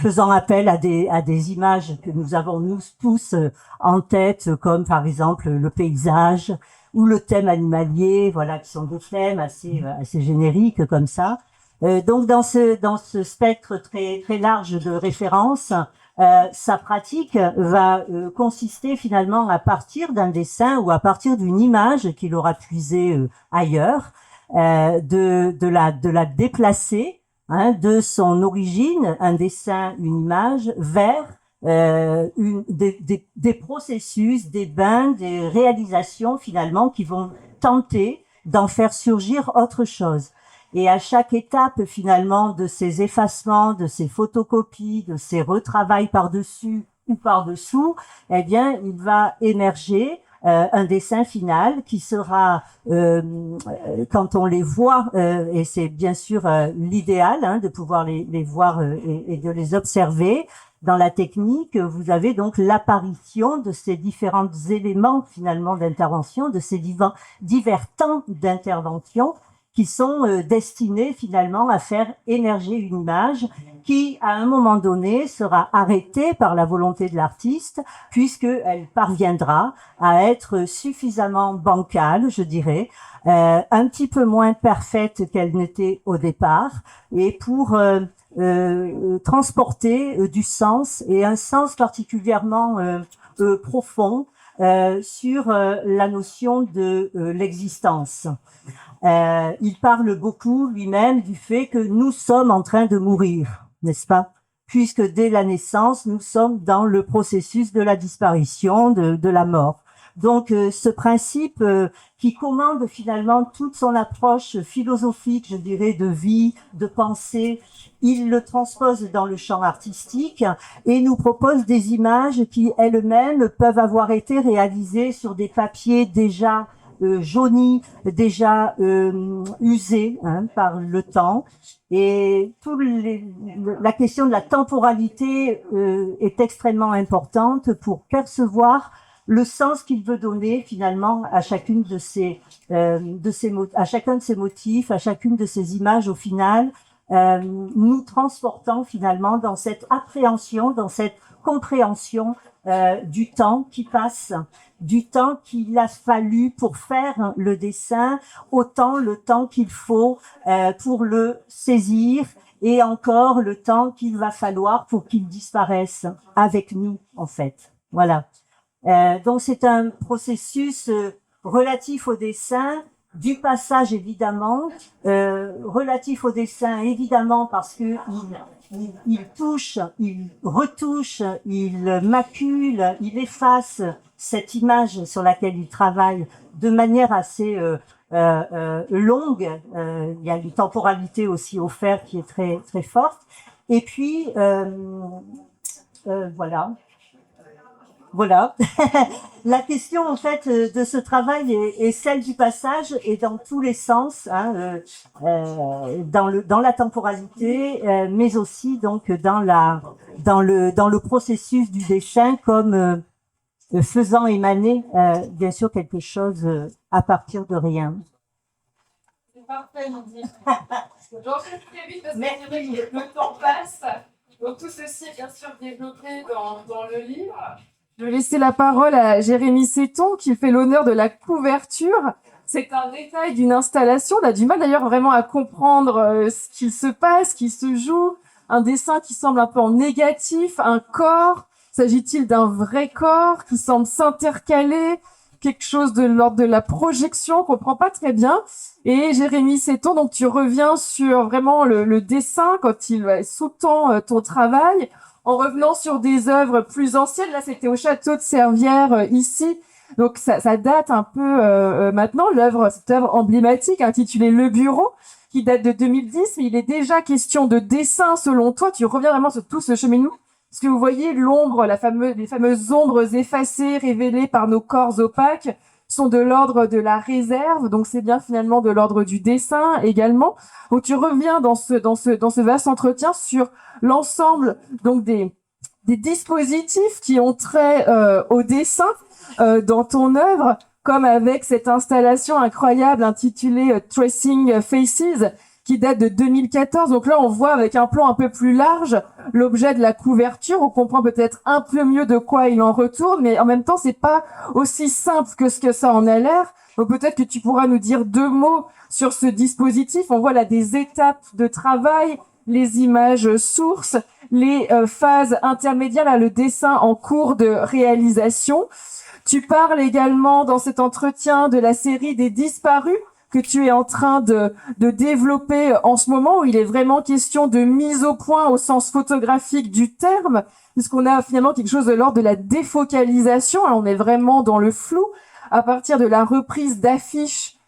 faisant appel à des images que nous avons nous tous en tête, comme par exemple le paysage ou le thème animalier, voilà, qui sont des thèmes assez génériques comme ça. Donc dans ce spectre très très large de références, sa pratique va consister finalement à partir d'un dessin ou à partir d'une image qu'il aura puisée ailleurs, de la déplacer, hein, de son origine, un dessin, une image, vers des processus, des bains, des réalisations finalement qui vont tenter d'en faire surgir autre chose. Et à chaque étape finalement de ces effacements, de ces photocopies, de ces retravails par-dessus ou par-dessous, eh bien, il va émerger un dessin final qui sera, quand on les voit, et c'est bien sûr l'idéal, hein, de pouvoir les voir et de les observer. Dans la technique, vous avez donc l'apparition de ces différents éléments finalement d'intervention, de ces divers temps d'intervention qui sont destinés finalement à faire émerger une image qui, à un moment donné, sera arrêtée par la volonté de l'artiste, puisqu'elle parviendra à être suffisamment bancale, je dirais, un petit peu moins parfaite qu'elle n'était au départ, et pour transporter du sens, et un sens particulièrement profond, sur la notion de l'existence. Il parle beaucoup lui-même du fait que nous sommes en train de mourir, n'est-ce pas? Puisque dès la naissance, nous sommes dans le processus de la disparition, de la mort. Donc ce principe qui commande finalement toute son approche philosophique, je dirais, de vie, de pensée, il le transpose dans le champ artistique et nous propose des images qui elles-mêmes peuvent avoir été réalisées sur des papiers déjà jaunis, déjà usés, hein, par le temps. Et la question de la temporalité est extrêmement importante pour percevoir le sens qu'il veut donner finalement à chacune à chacun de ces motifs, à chacune de ces images au final, nous transportant finalement dans cette appréhension, dans cette compréhension du temps qui passe, du temps qu'il a fallu pour faire le dessin, autant le temps qu'il faut pour le saisir, et encore le temps qu'il va falloir pour qu'il disparaisse avec nous, en fait. Voilà. Donc c'est un processus relatif au dessin, du passage évidemment, relatif au dessin évidemment parce que il touche, il retouche, il macule, il efface cette image sur laquelle il travaille de manière assez longue. Il y a une temporalité aussi offerte qui est très très forte. Et puis voilà. Voilà. La question en fait de ce travail est celle du passage et dans tous les sens, hein, dans la temporalité, mais aussi donc dans le processus du dessin comme faisant émaner bien sûr quelque chose à partir de rien. C'est parfait, Lydie. J'enchaîne très vite parce que le temps passe. Donc tout ceci est bien sûr développé dans le livre. Je vais laisser la parole à Jérémy Setton qui fait l'honneur de la couverture. C'est un détail d'une installation. On a du mal d'ailleurs vraiment à comprendre ce qu'il se passe, ce qui se joue. Un dessin qui semble un peu en négatif, un corps. S'agit-il d'un vrai corps qui semble s'intercaler? Quelque chose de l'ordre de la projection, on comprend pas très bien. Et Jérémy Setton, donc tu reviens sur vraiment le dessin quand il sous-tend ton travail, en revenant sur des œuvres plus anciennes. Là, c'était au château de Servières, ici. Donc, ça date un peu maintenant, cette œuvre emblématique intitulée Le Bureau, qui date de 2010, mais il est déjà question de dessin selon toi. Tu reviens vraiment sur tout ce cheminement. Parce que vous voyez l'ombre, les fameuses ombres effacées révélées par nos corps opaques sont de l'ordre de la réserve, donc c'est bien finalement de l'ordre du dessin également. Donc tu reviens dans ce vaste entretien sur l'ensemble donc des dispositifs qui ont trait au dessin dans ton œuvre, comme avec cette installation incroyable intitulée Tracing Faces, qui date de 2014. Donc là, on voit avec un plan un peu plus large l'objet de la couverture. On comprend peut-être un peu mieux de quoi il en retourne, mais en même temps, c'est pas aussi simple que ce que ça en a l'air. Donc peut-être que tu pourras nous dire 2 mots sur ce dispositif. On voit là des étapes de travail, les images sources, les phases intermédiaires, là, le dessin en cours de réalisation. Tu parles également dans cet entretien de la série des disparus que tu es en train de développer en ce moment, où il est vraiment question de mise au point au sens photographique du terme, puisqu'on a finalement quelque chose de l'ordre de la défocalisation. Alors, on est vraiment dans le flou à partir de la reprise d'affiches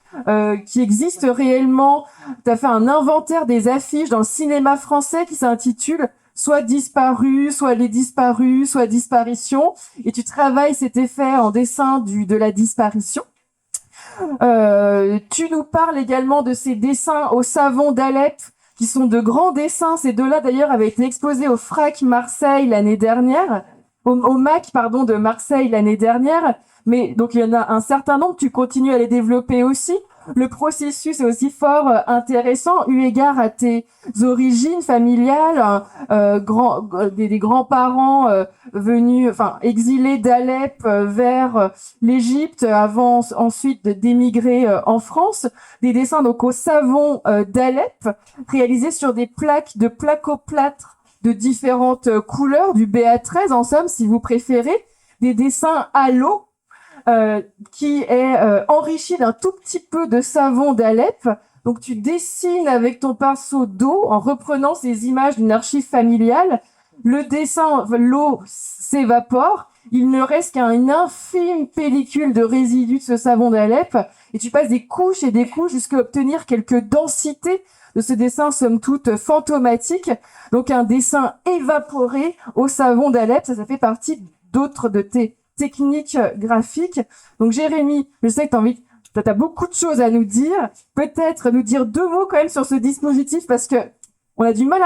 qui existent réellement. Tu as fait un inventaire des affiches dans le cinéma français qui s'intitule soit disparu, soit les disparus, soit disparition, et tu travailles cet effet en dessin de la disparition. Tu nous parles également de ces dessins au savon d'Alep, qui sont de grands dessins. Ces deux-là, d'ailleurs, avaient été exposés au FRAC Marseille l'année dernière, au MAC, pardon, de Marseille l'année dernière. Mais donc, il y en a un certain nombre. Tu continues à les développer aussi. Le processus est aussi fort intéressant, eu égard à tes origines familiales, des grands-parents venus, enfin exilés d'Alep vers l'Égypte, avant ensuite d'émigrer en France. Des dessins donc au savon d'Alep, réalisés sur des plaques de placoplâtre de différentes couleurs, du BA13 en somme, si vous préférez, des dessins à l'eau. Qui est enrichi d'un tout petit peu de savon d'Alep. Donc tu dessines avec ton pinceau d'eau en reprenant ces images d'une archive familiale. Le dessin, l'eau s'évapore. Il ne reste qu'une infime pellicule de résidus de ce savon d'Alep. Et tu passes des couches et des couches jusqu'à obtenir quelques densités de ce dessin, somme toute fantomatique. Donc un dessin évaporé au savon d'Alep. Ça fait partie d'autres de tes technique graphique. Donc Jérémy, je sais que t'as beaucoup de choses à nous dire. Peut-être nous dire 2 mots quand même sur ce dispositif, parce que on a du mal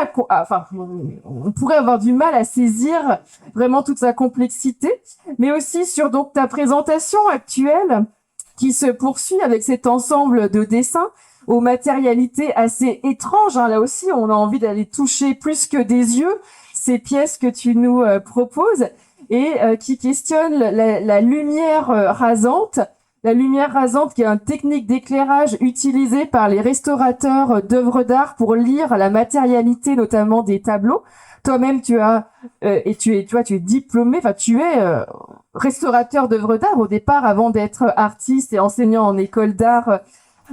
on pourrait avoir du mal à saisir vraiment toute sa complexité, mais aussi sur donc ta présentation actuelle qui se poursuit avec cet ensemble de dessins aux matérialités assez étranges. Là aussi, on a envie d'aller toucher plus que des yeux ces pièces que tu nous proposes, et qui questionne la lumière rasante. La lumière rasante, qui est une technique d'éclairage utilisée par les restaurateurs d'œuvres d'art pour lire la matérialité, notamment des tableaux. Toi-même, tu es diplômé, tu es restaurateur d'œuvres d'art au départ, avant d'être artiste et enseignant en école d'art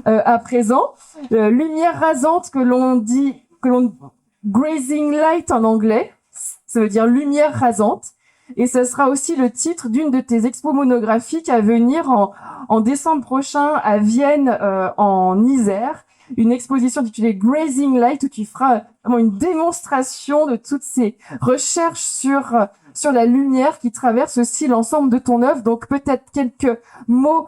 à présent. Lumière rasante que l'on grazing light en anglais, ça veut dire lumière rasante. Et ce sera aussi le titre d'une de tes expos monographiques à venir en décembre prochain à Vienne, en Isère. Une exposition intitulée Grazing Light, où tu feras vraiment une démonstration de toutes ces recherches sur la lumière qui traverse aussi l'ensemble de ton œuvre. Donc peut-être quelques mots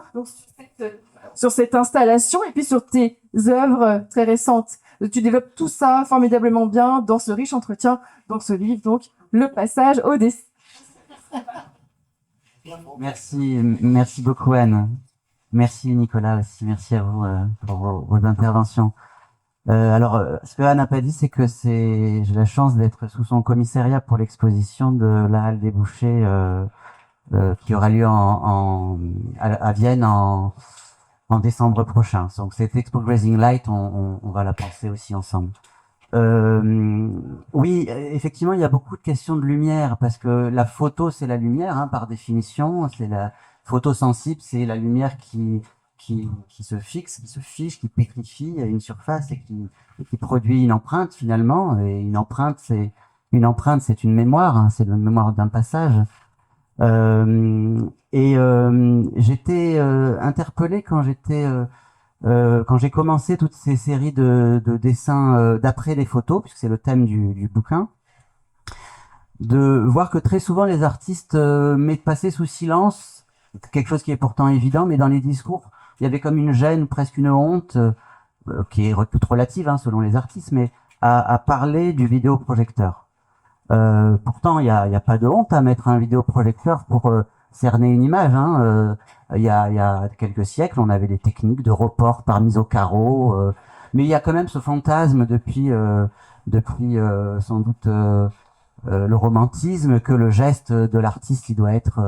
sur cette installation et puis sur tes œuvres très récentes. Tu développes tout ça formidablement bien dans ce riche entretien, dans ce livre, donc Le Passage au dessin. Merci beaucoup Anne. Merci Nicolas aussi, merci à vous pour vos interventions. Ce que Anne n'a pas dit, c'est que j'ai la chance d'être sous son commissariat pour l'exposition de la Halle des Bouchers qui aura lieu à Vienne en décembre prochain. Donc cette expo Grazing Light, on va la penser aussi ensemble. Oui, effectivement, il y a beaucoup de questions de lumière, parce que la photo, c'est la lumière, par définition. C'est la photo sensible, c'est la lumière qui se fixe, qui se fiche, qui pétrifie à une surface et qui produit une empreinte finalement. Et une empreinte, c'est une mémoire, c'est la mémoire d'un passage. J'étais interpellé quand j'ai commencé toutes ces séries de dessins d'après les photos, puisque c'est le thème du bouquin, de voir que très souvent les artistes mettent passer sous silence quelque chose qui est pourtant évident, mais dans les discours, il y avait comme une gêne, presque une honte, qui est toute relative hein, selon les artistes, mais à parler du vidéoprojecteur. Pourtant, il y a pas de honte à mettre un vidéoprojecteur pour cerner une image. Hein. Il y a quelques siècles, on avait des techniques de report par mise au carreau, mais il y a quand même ce fantasme depuis sans doute le romantisme que le geste de l'artiste il doit être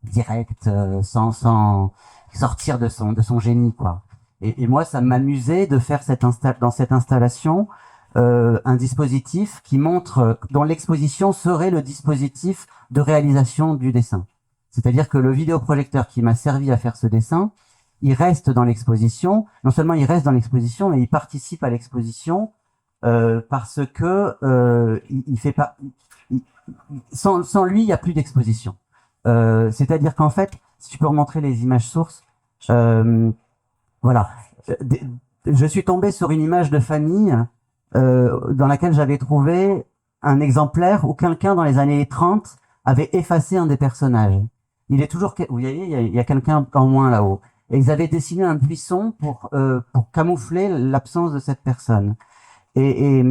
direct, sans sortir de son génie quoi. Et moi, ça m'amusait de faire dans cette installation un dispositif qui montre, dont l'exposition serait le dispositif de réalisation du dessin. C'est-à-dire que le vidéoprojecteur qui m'a servi à faire ce dessin, il reste dans l'exposition. Non seulement il reste dans l'exposition, mais il participe à l'exposition parce que il fait pas. Sans lui, il n'y a plus d'exposition. C'est-à-dire qu'en fait, si tu peux remontrer les images sources, voilà. Je suis tombé sur une image de famille dans laquelle j'avais trouvé un exemplaire où quelqu'un dans les années 30 avait effacé un des personnages. Il est toujours, vous voyez, il y a quelqu'un en moins là-haut. Et ils avaient dessiné un buisson pour camoufler l'absence de cette personne. Et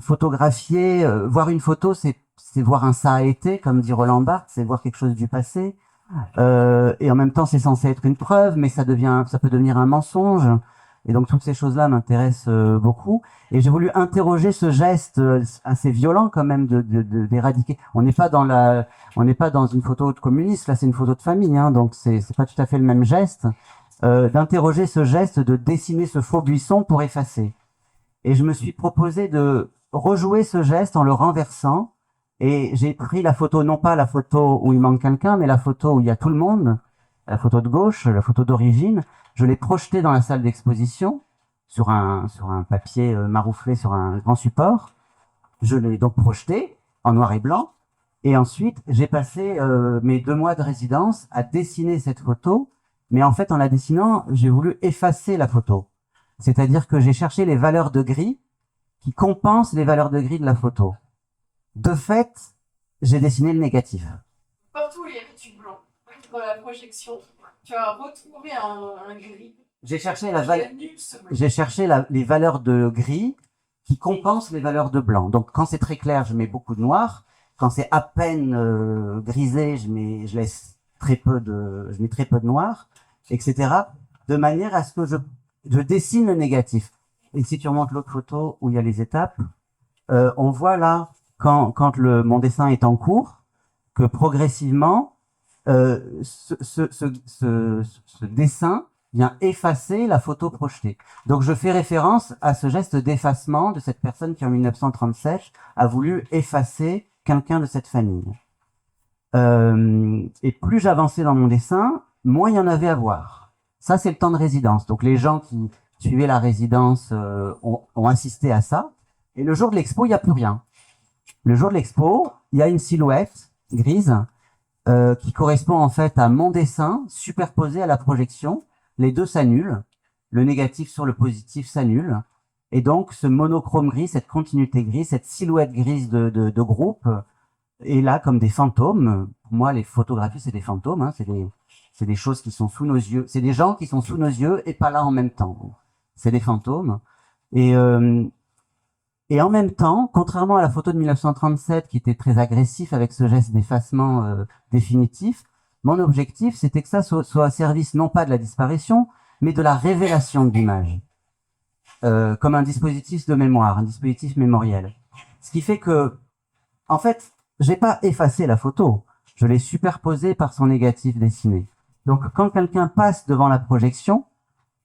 photographier, voir une photo, c'est voir un ça a été, comme dit Roland Barthes, c'est voir quelque chose du passé. Et en même temps, c'est censé être une preuve, mais ça peut devenir un mensonge. Et donc toutes ces choses-là m'intéressent beaucoup. Et j'ai voulu interroger ce geste assez violent quand même d'éradiquer. On n'est pas dans une photo de communiste, là c'est une photo de famille, hein, donc c'est pas tout à fait le même geste. D'interroger ce geste de dessiner ce faux buisson pour effacer. Et je me suis proposé de rejouer ce geste en le renversant. Et j'ai pris la photo, non pas la photo où il manque quelqu'un, mais la photo où il y a tout le monde, la photo de gauche, la photo d'origine. Je l'ai projetée dans la salle d'exposition sur un papier marouflé sur un grand support. Je l'ai donc projetée en noir et blanc. Et ensuite, j'ai passé mes 2 mois de résidence à dessiner cette photo. Mais en fait, en la dessinant, j'ai voulu effacer la photo. C'est-à-dire que j'ai cherché les valeurs de gris qui compensent les valeurs de gris de la photo. De fait, j'ai dessiné le négatif. Partout où il y avait du blanc, dans la projection, tu as retrouvé un gris. J'ai cherché les valeurs de gris qui compensent les valeurs de blanc. Donc, quand c'est très clair, je mets beaucoup de noir. Quand c'est à peine grisé, je mets très peu de noir, etc. De manière à ce que je dessine le négatif. Et si tu remontes l'autre photo où il y a les étapes, on voit là, quand mon dessin est en cours, que progressivement, ce dessin vient effacer la photo projetée. Donc je fais référence à ce geste d'effacement de cette personne qui en 1937 a voulu effacer quelqu'un de cette famille. Et plus j'avançais dans mon dessin, moins il y en avait à voir. Ça, c'est le temps de résidence. Donc les gens qui suivaient la résidence ont assisté à ça. Et le jour de l'expo, il n'y a plus rien. Le jour de l'expo, il y a une silhouette grise qui correspond en fait à mon dessin superposé à la projection. Les deux s'annulent. Le négatif sur le positif s'annule. Et donc, ce monochrome gris, cette continuité grise, cette silhouette grise de groupe est là comme des fantômes. Pour moi, les photographies, c'est des fantômes. Hein, c'est des choses qui sont sous nos yeux. C'est des gens qui sont sous nos yeux et pas là en même temps. C'est des fantômes. Et en même temps, contrairement à la photo de 1937 qui était très agressif avec ce geste d'effacement définitif, mon objectif, c'était que ça soit au service non pas de la disparition, mais de la révélation de l'image. Comme un dispositif de mémoire, un dispositif mémoriel. Ce qui fait que, en fait, j'ai pas effacé la photo, je l'ai superposée par son négatif dessiné. Donc, quand quelqu'un passe devant la projection,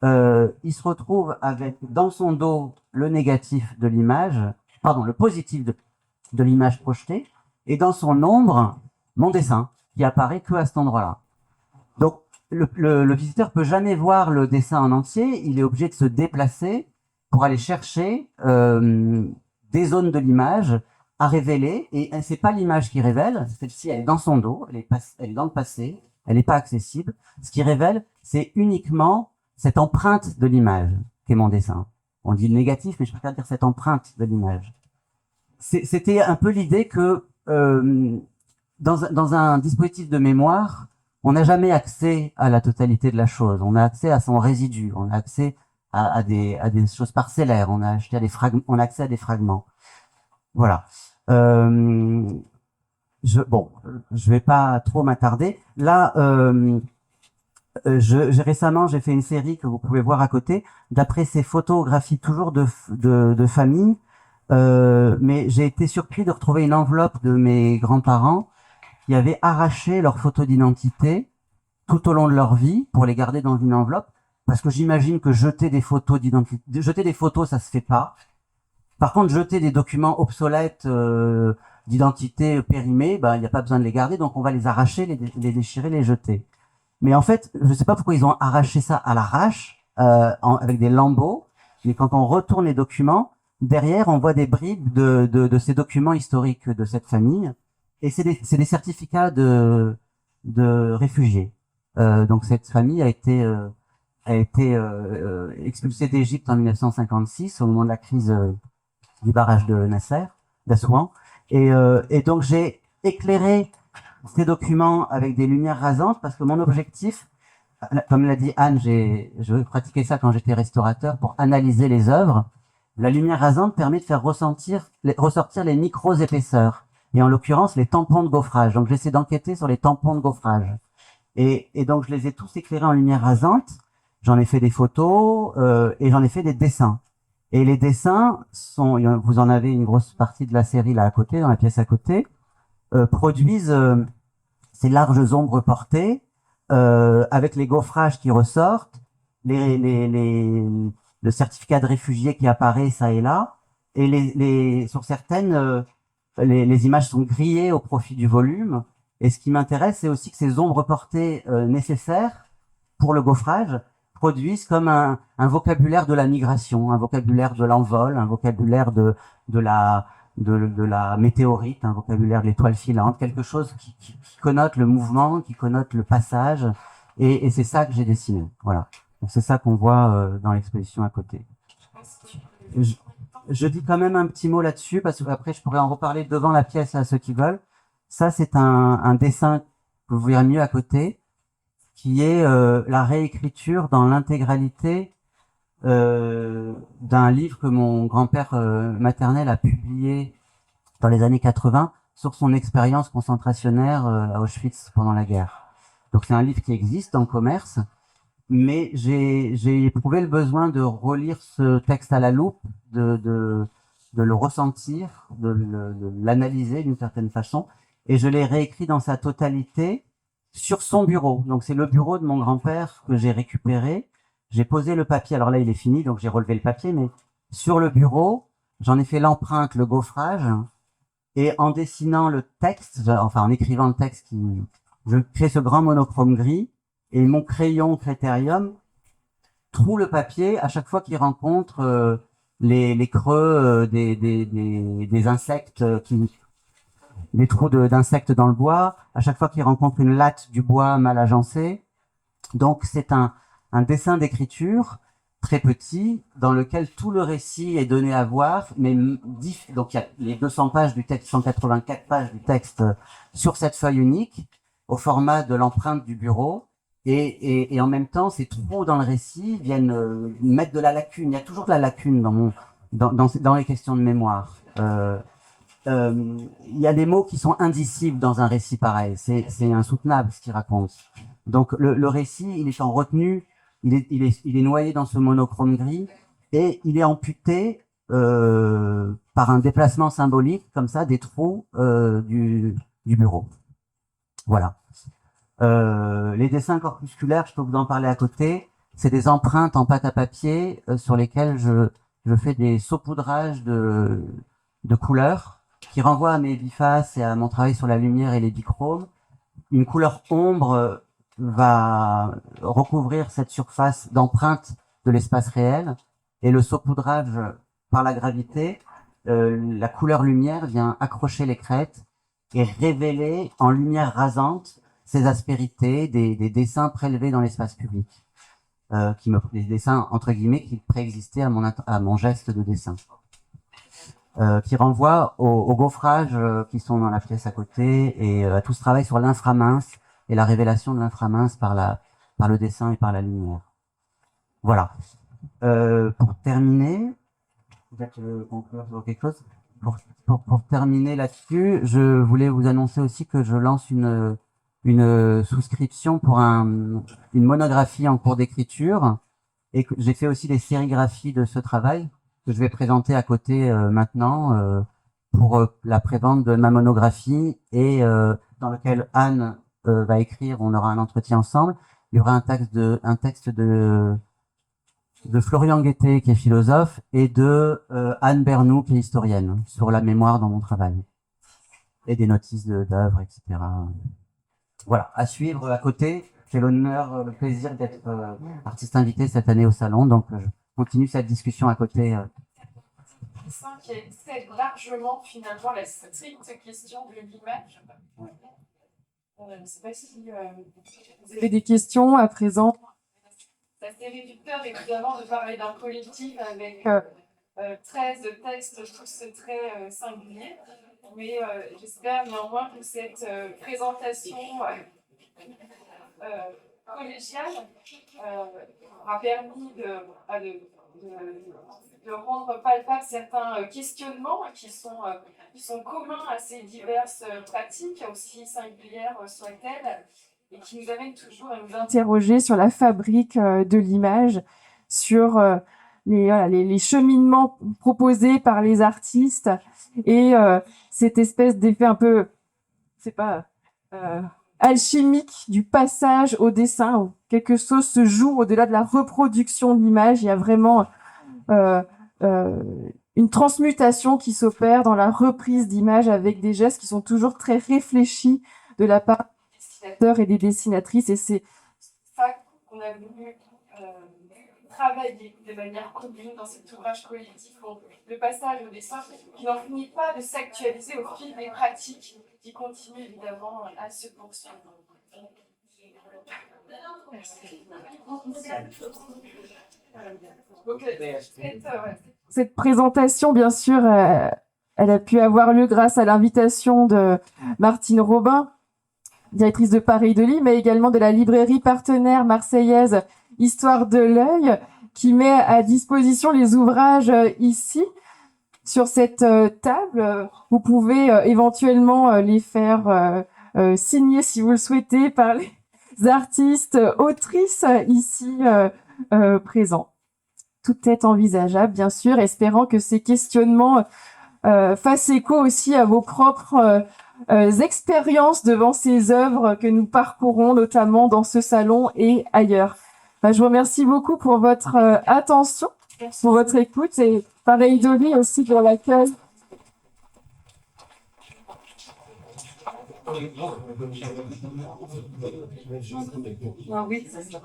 il se retrouve avec dans son dos le négatif de l'image, pardon, le positif de l'image projetée, et dans son ombre, mon dessin, qui apparaît que à cet endroit-là. Donc, le visiteur peut jamais voir le dessin en entier, il est obligé de se déplacer pour aller chercher des zones de l'image à révéler, et c'est pas l'image qui révèle, celle-ci elle est dans son dos, elle est dans le passé, elle n'est pas accessible. Ce qui révèle, c'est uniquement cette empreinte de l'image qu'est mon dessin. On dit le négatif, mais je préfère dire cette empreinte de l'image. c'était un peu l'idée que dans un dispositif de mémoire, on n'a jamais accès à la totalité de la chose. On a accès à son résidu, on a accès à des choses parcellaires, on a acheté à des fragments, on a accès à des fragments. Voilà. Je vais pas trop m'attarder. Là, récemment, j'ai fait une série que vous pouvez voir à côté, d'après ces photographies toujours de famille, mais j'ai été surpris de retrouver une enveloppe de mes grands-parents qui avaient arraché leurs photos d'identité tout au long de leur vie pour les garder dans une enveloppe, parce que j'imagine que jeter des photos d'identité, jeter des photos, ça se fait pas. Par contre, jeter des documents obsolètes d'identité périmés, ben il n'y a pas besoin de les garder, donc on va les arracher, les déchirer, les jeter. Mais en fait, je sais pas pourquoi ils ont arraché ça à l'arrache, avec des lambeaux, mais quand on retourne les documents, derrière, on voit des bribes de ces documents historiques de cette famille, et c'est des certificats de réfugiés. Donc cette famille a été expulsée d'Égypte en 1956 au moment de la crise du barrage de Nasser, d'Assouan, et donc j'ai éclairé ces documents avec des lumières rasantes parce que mon objectif, comme l'a dit Anne, je pratiquais ça quand j'étais restaurateur pour analyser les œuvres. La lumière rasante permet de faire ressortir les micro-épaisseurs, et en l'occurrence les tampons de gaufrage. Donc j'essaie d'enquêter sur les tampons de gaufrage. Et donc je les ai tous éclairés en lumière rasante. J'en ai fait des photos et j'en ai fait des dessins. Et les dessins vous en avez une grosse partie de la série là à côté, dans la pièce à côté, produisent ces larges ombres portées avec les gaufrages qui ressortent, le certificat de réfugié qui apparaît ça et là, et sur certaines, les images sont grillées au profit du volume. Et ce qui m'intéresse, c'est aussi que ces ombres portées nécessaires pour le gaufrage produisent comme un vocabulaire de la migration, un vocabulaire de l'envol, un vocabulaire de la météorite, un vocabulaire de l'étoile filante, quelque chose qui connote le mouvement, qui connote le passage, et c'est ça que j'ai dessiné. Voilà. Donc c'est ça qu'on voit dans l'exposition à côté. Je dis quand même un petit mot là-dessus, parce qu'après je pourrais en reparler devant la pièce à ceux qui veulent. Ça, c'est un dessin que vous verrez mieux à côté, qui est la réécriture dans l'intégralité d'un livre que mon grand-père maternel a publié dans les années 80 sur son expérience concentrationnaire à Auschwitz pendant la guerre. Donc c'est un livre qui existe en commerce, mais j'ai éprouvé le besoin de relire ce texte à la loupe, de le ressentir, de l'analyser d'une certaine façon, et je l'ai réécrit dans sa totalité sur son bureau. Donc c'est le bureau de mon grand-père que j'ai récupéré. J'ai posé le papier, alors là il est fini, donc j'ai relevé le papier, mais sur le bureau, j'en ai fait l'empreinte, le gaufrage, et en dessinant le texte, enfin en écrivant le texte, je crée ce grand monochrome gris, et mon crayon Critérium troue le papier à chaque fois qu'il rencontre les creux des insectes, des trous d'insectes dans le bois, à chaque fois qu'il rencontre une latte du bois mal agencée. Donc c'est un dessin d'écriture très petit dans lequel tout le récit est donné à voir, mais donc il y a les 200 pages du texte, 184 pages du texte sur cette feuille unique au format de l'empreinte du bureau, et en même temps ces trous dans le récit viennent mettre de la lacune. Il y a toujours de la lacune dans les questions de mémoire. Il y a des mots qui sont indicibles dans un récit pareil. C'est insoutenable ce qu'il raconte. Donc le récit, il est en retenue, il est noyé dans ce monochrome gris, et il est amputé par un déplacement symbolique comme ça des trous du bureau. Voilà. Les dessins corpusculaires, je peux vous en parler à côté. C'est des empreintes en pâte à papier sur lesquelles je fais des saupoudrages de couleurs qui renvoient à mes bifaces et à mon travail sur la lumière et les bichromes. Une couleur ombre va recouvrir cette surface d'empreinte de l'espace réel, et le saupoudrage par la gravité, la couleur lumière vient accrocher les crêtes et révéler en lumière rasante ces aspérités des dessins prélevés dans l'espace public, des dessins entre guillemets qui préexistaient à mon geste de dessin. qui renvoie aux gaufrages qui sont dans la pièce à côté et à tout ce travail sur l'inframince et la révélation de l'inframince par le dessin et par la lumière. Voilà. Pour terminer, peut-être conclure sur quelque chose. Pour terminer là-dessus, je voulais vous annoncer aussi que je lance une souscription pour une monographie en cours d'écriture et que j'ai fait aussi des sérigraphies de ce travail que je vais présenter à côté maintenant pour la prévente de ma monographie et dans lequel Anne va écrire, on aura un entretien ensemble. Il y aura un texte de Florian Guettet, qui est philosophe, et de Anne Bernoux, qui est historienne, sur la mémoire dans mon travail. Et des notices d'œuvres, etc. Voilà, à suivre à côté. J'ai l'honneur, le plaisir d'être artiste invité cette année au salon, donc je continue cette discussion à côté. Qui excède largement finalement la stricte question de l'image. Je ne sais pas si vous avez des questions à présent. C'est assez réducteur évidemment de parler d'un collectif avec 13 textes tous très singuliers, mais j'espère néanmoins que cette présentation collégiale aura permis de rendre palpable certains questionnements qui sont communs à ces diverses pratiques, aussi singulières soient-elles, et qui nous amènent toujours à nous interroger sur la fabrique de l'image, sur les cheminements proposés par les artistes et cette espèce d'effet un peu, c'est pas alchimique du passage au dessin, où quelque chose se joue au-delà de la reproduction de l'image. Il y a vraiment une transmutation qui s'opère dans la reprise d'images avec des gestes qui sont toujours très réfléchis de la part des dessinateurs et des dessinatrices, et c'est ça qu'on a voulu travailler de manière commune dans cet ouvrage collectif. Le passage au dessin qui n'en finit pas de s'actualiser au fil des pratiques qui continuent évidemment à se poursuivre. Cette présentation, bien sûr, elle a pu avoir lieu grâce à l'invitation de Martine Robin, directrice de Paris de Lille, mais également de la librairie partenaire marseillaise Histoire de l'œil, qui met à disposition les ouvrages ici, sur cette table. Vous pouvez éventuellement les faire signer, si vous le souhaitez, par les artistes, autrices ici présents. Tout est envisageable, bien sûr, espérant que ces questionnements fassent écho aussi à vos propres expériences devant ces œuvres que nous parcourons, notamment dans ce salon et ailleurs. Je vous remercie beaucoup pour votre attention, pour votre écoute, et pareil Dolly aussi pour l'accueil. Oui, c'est ça.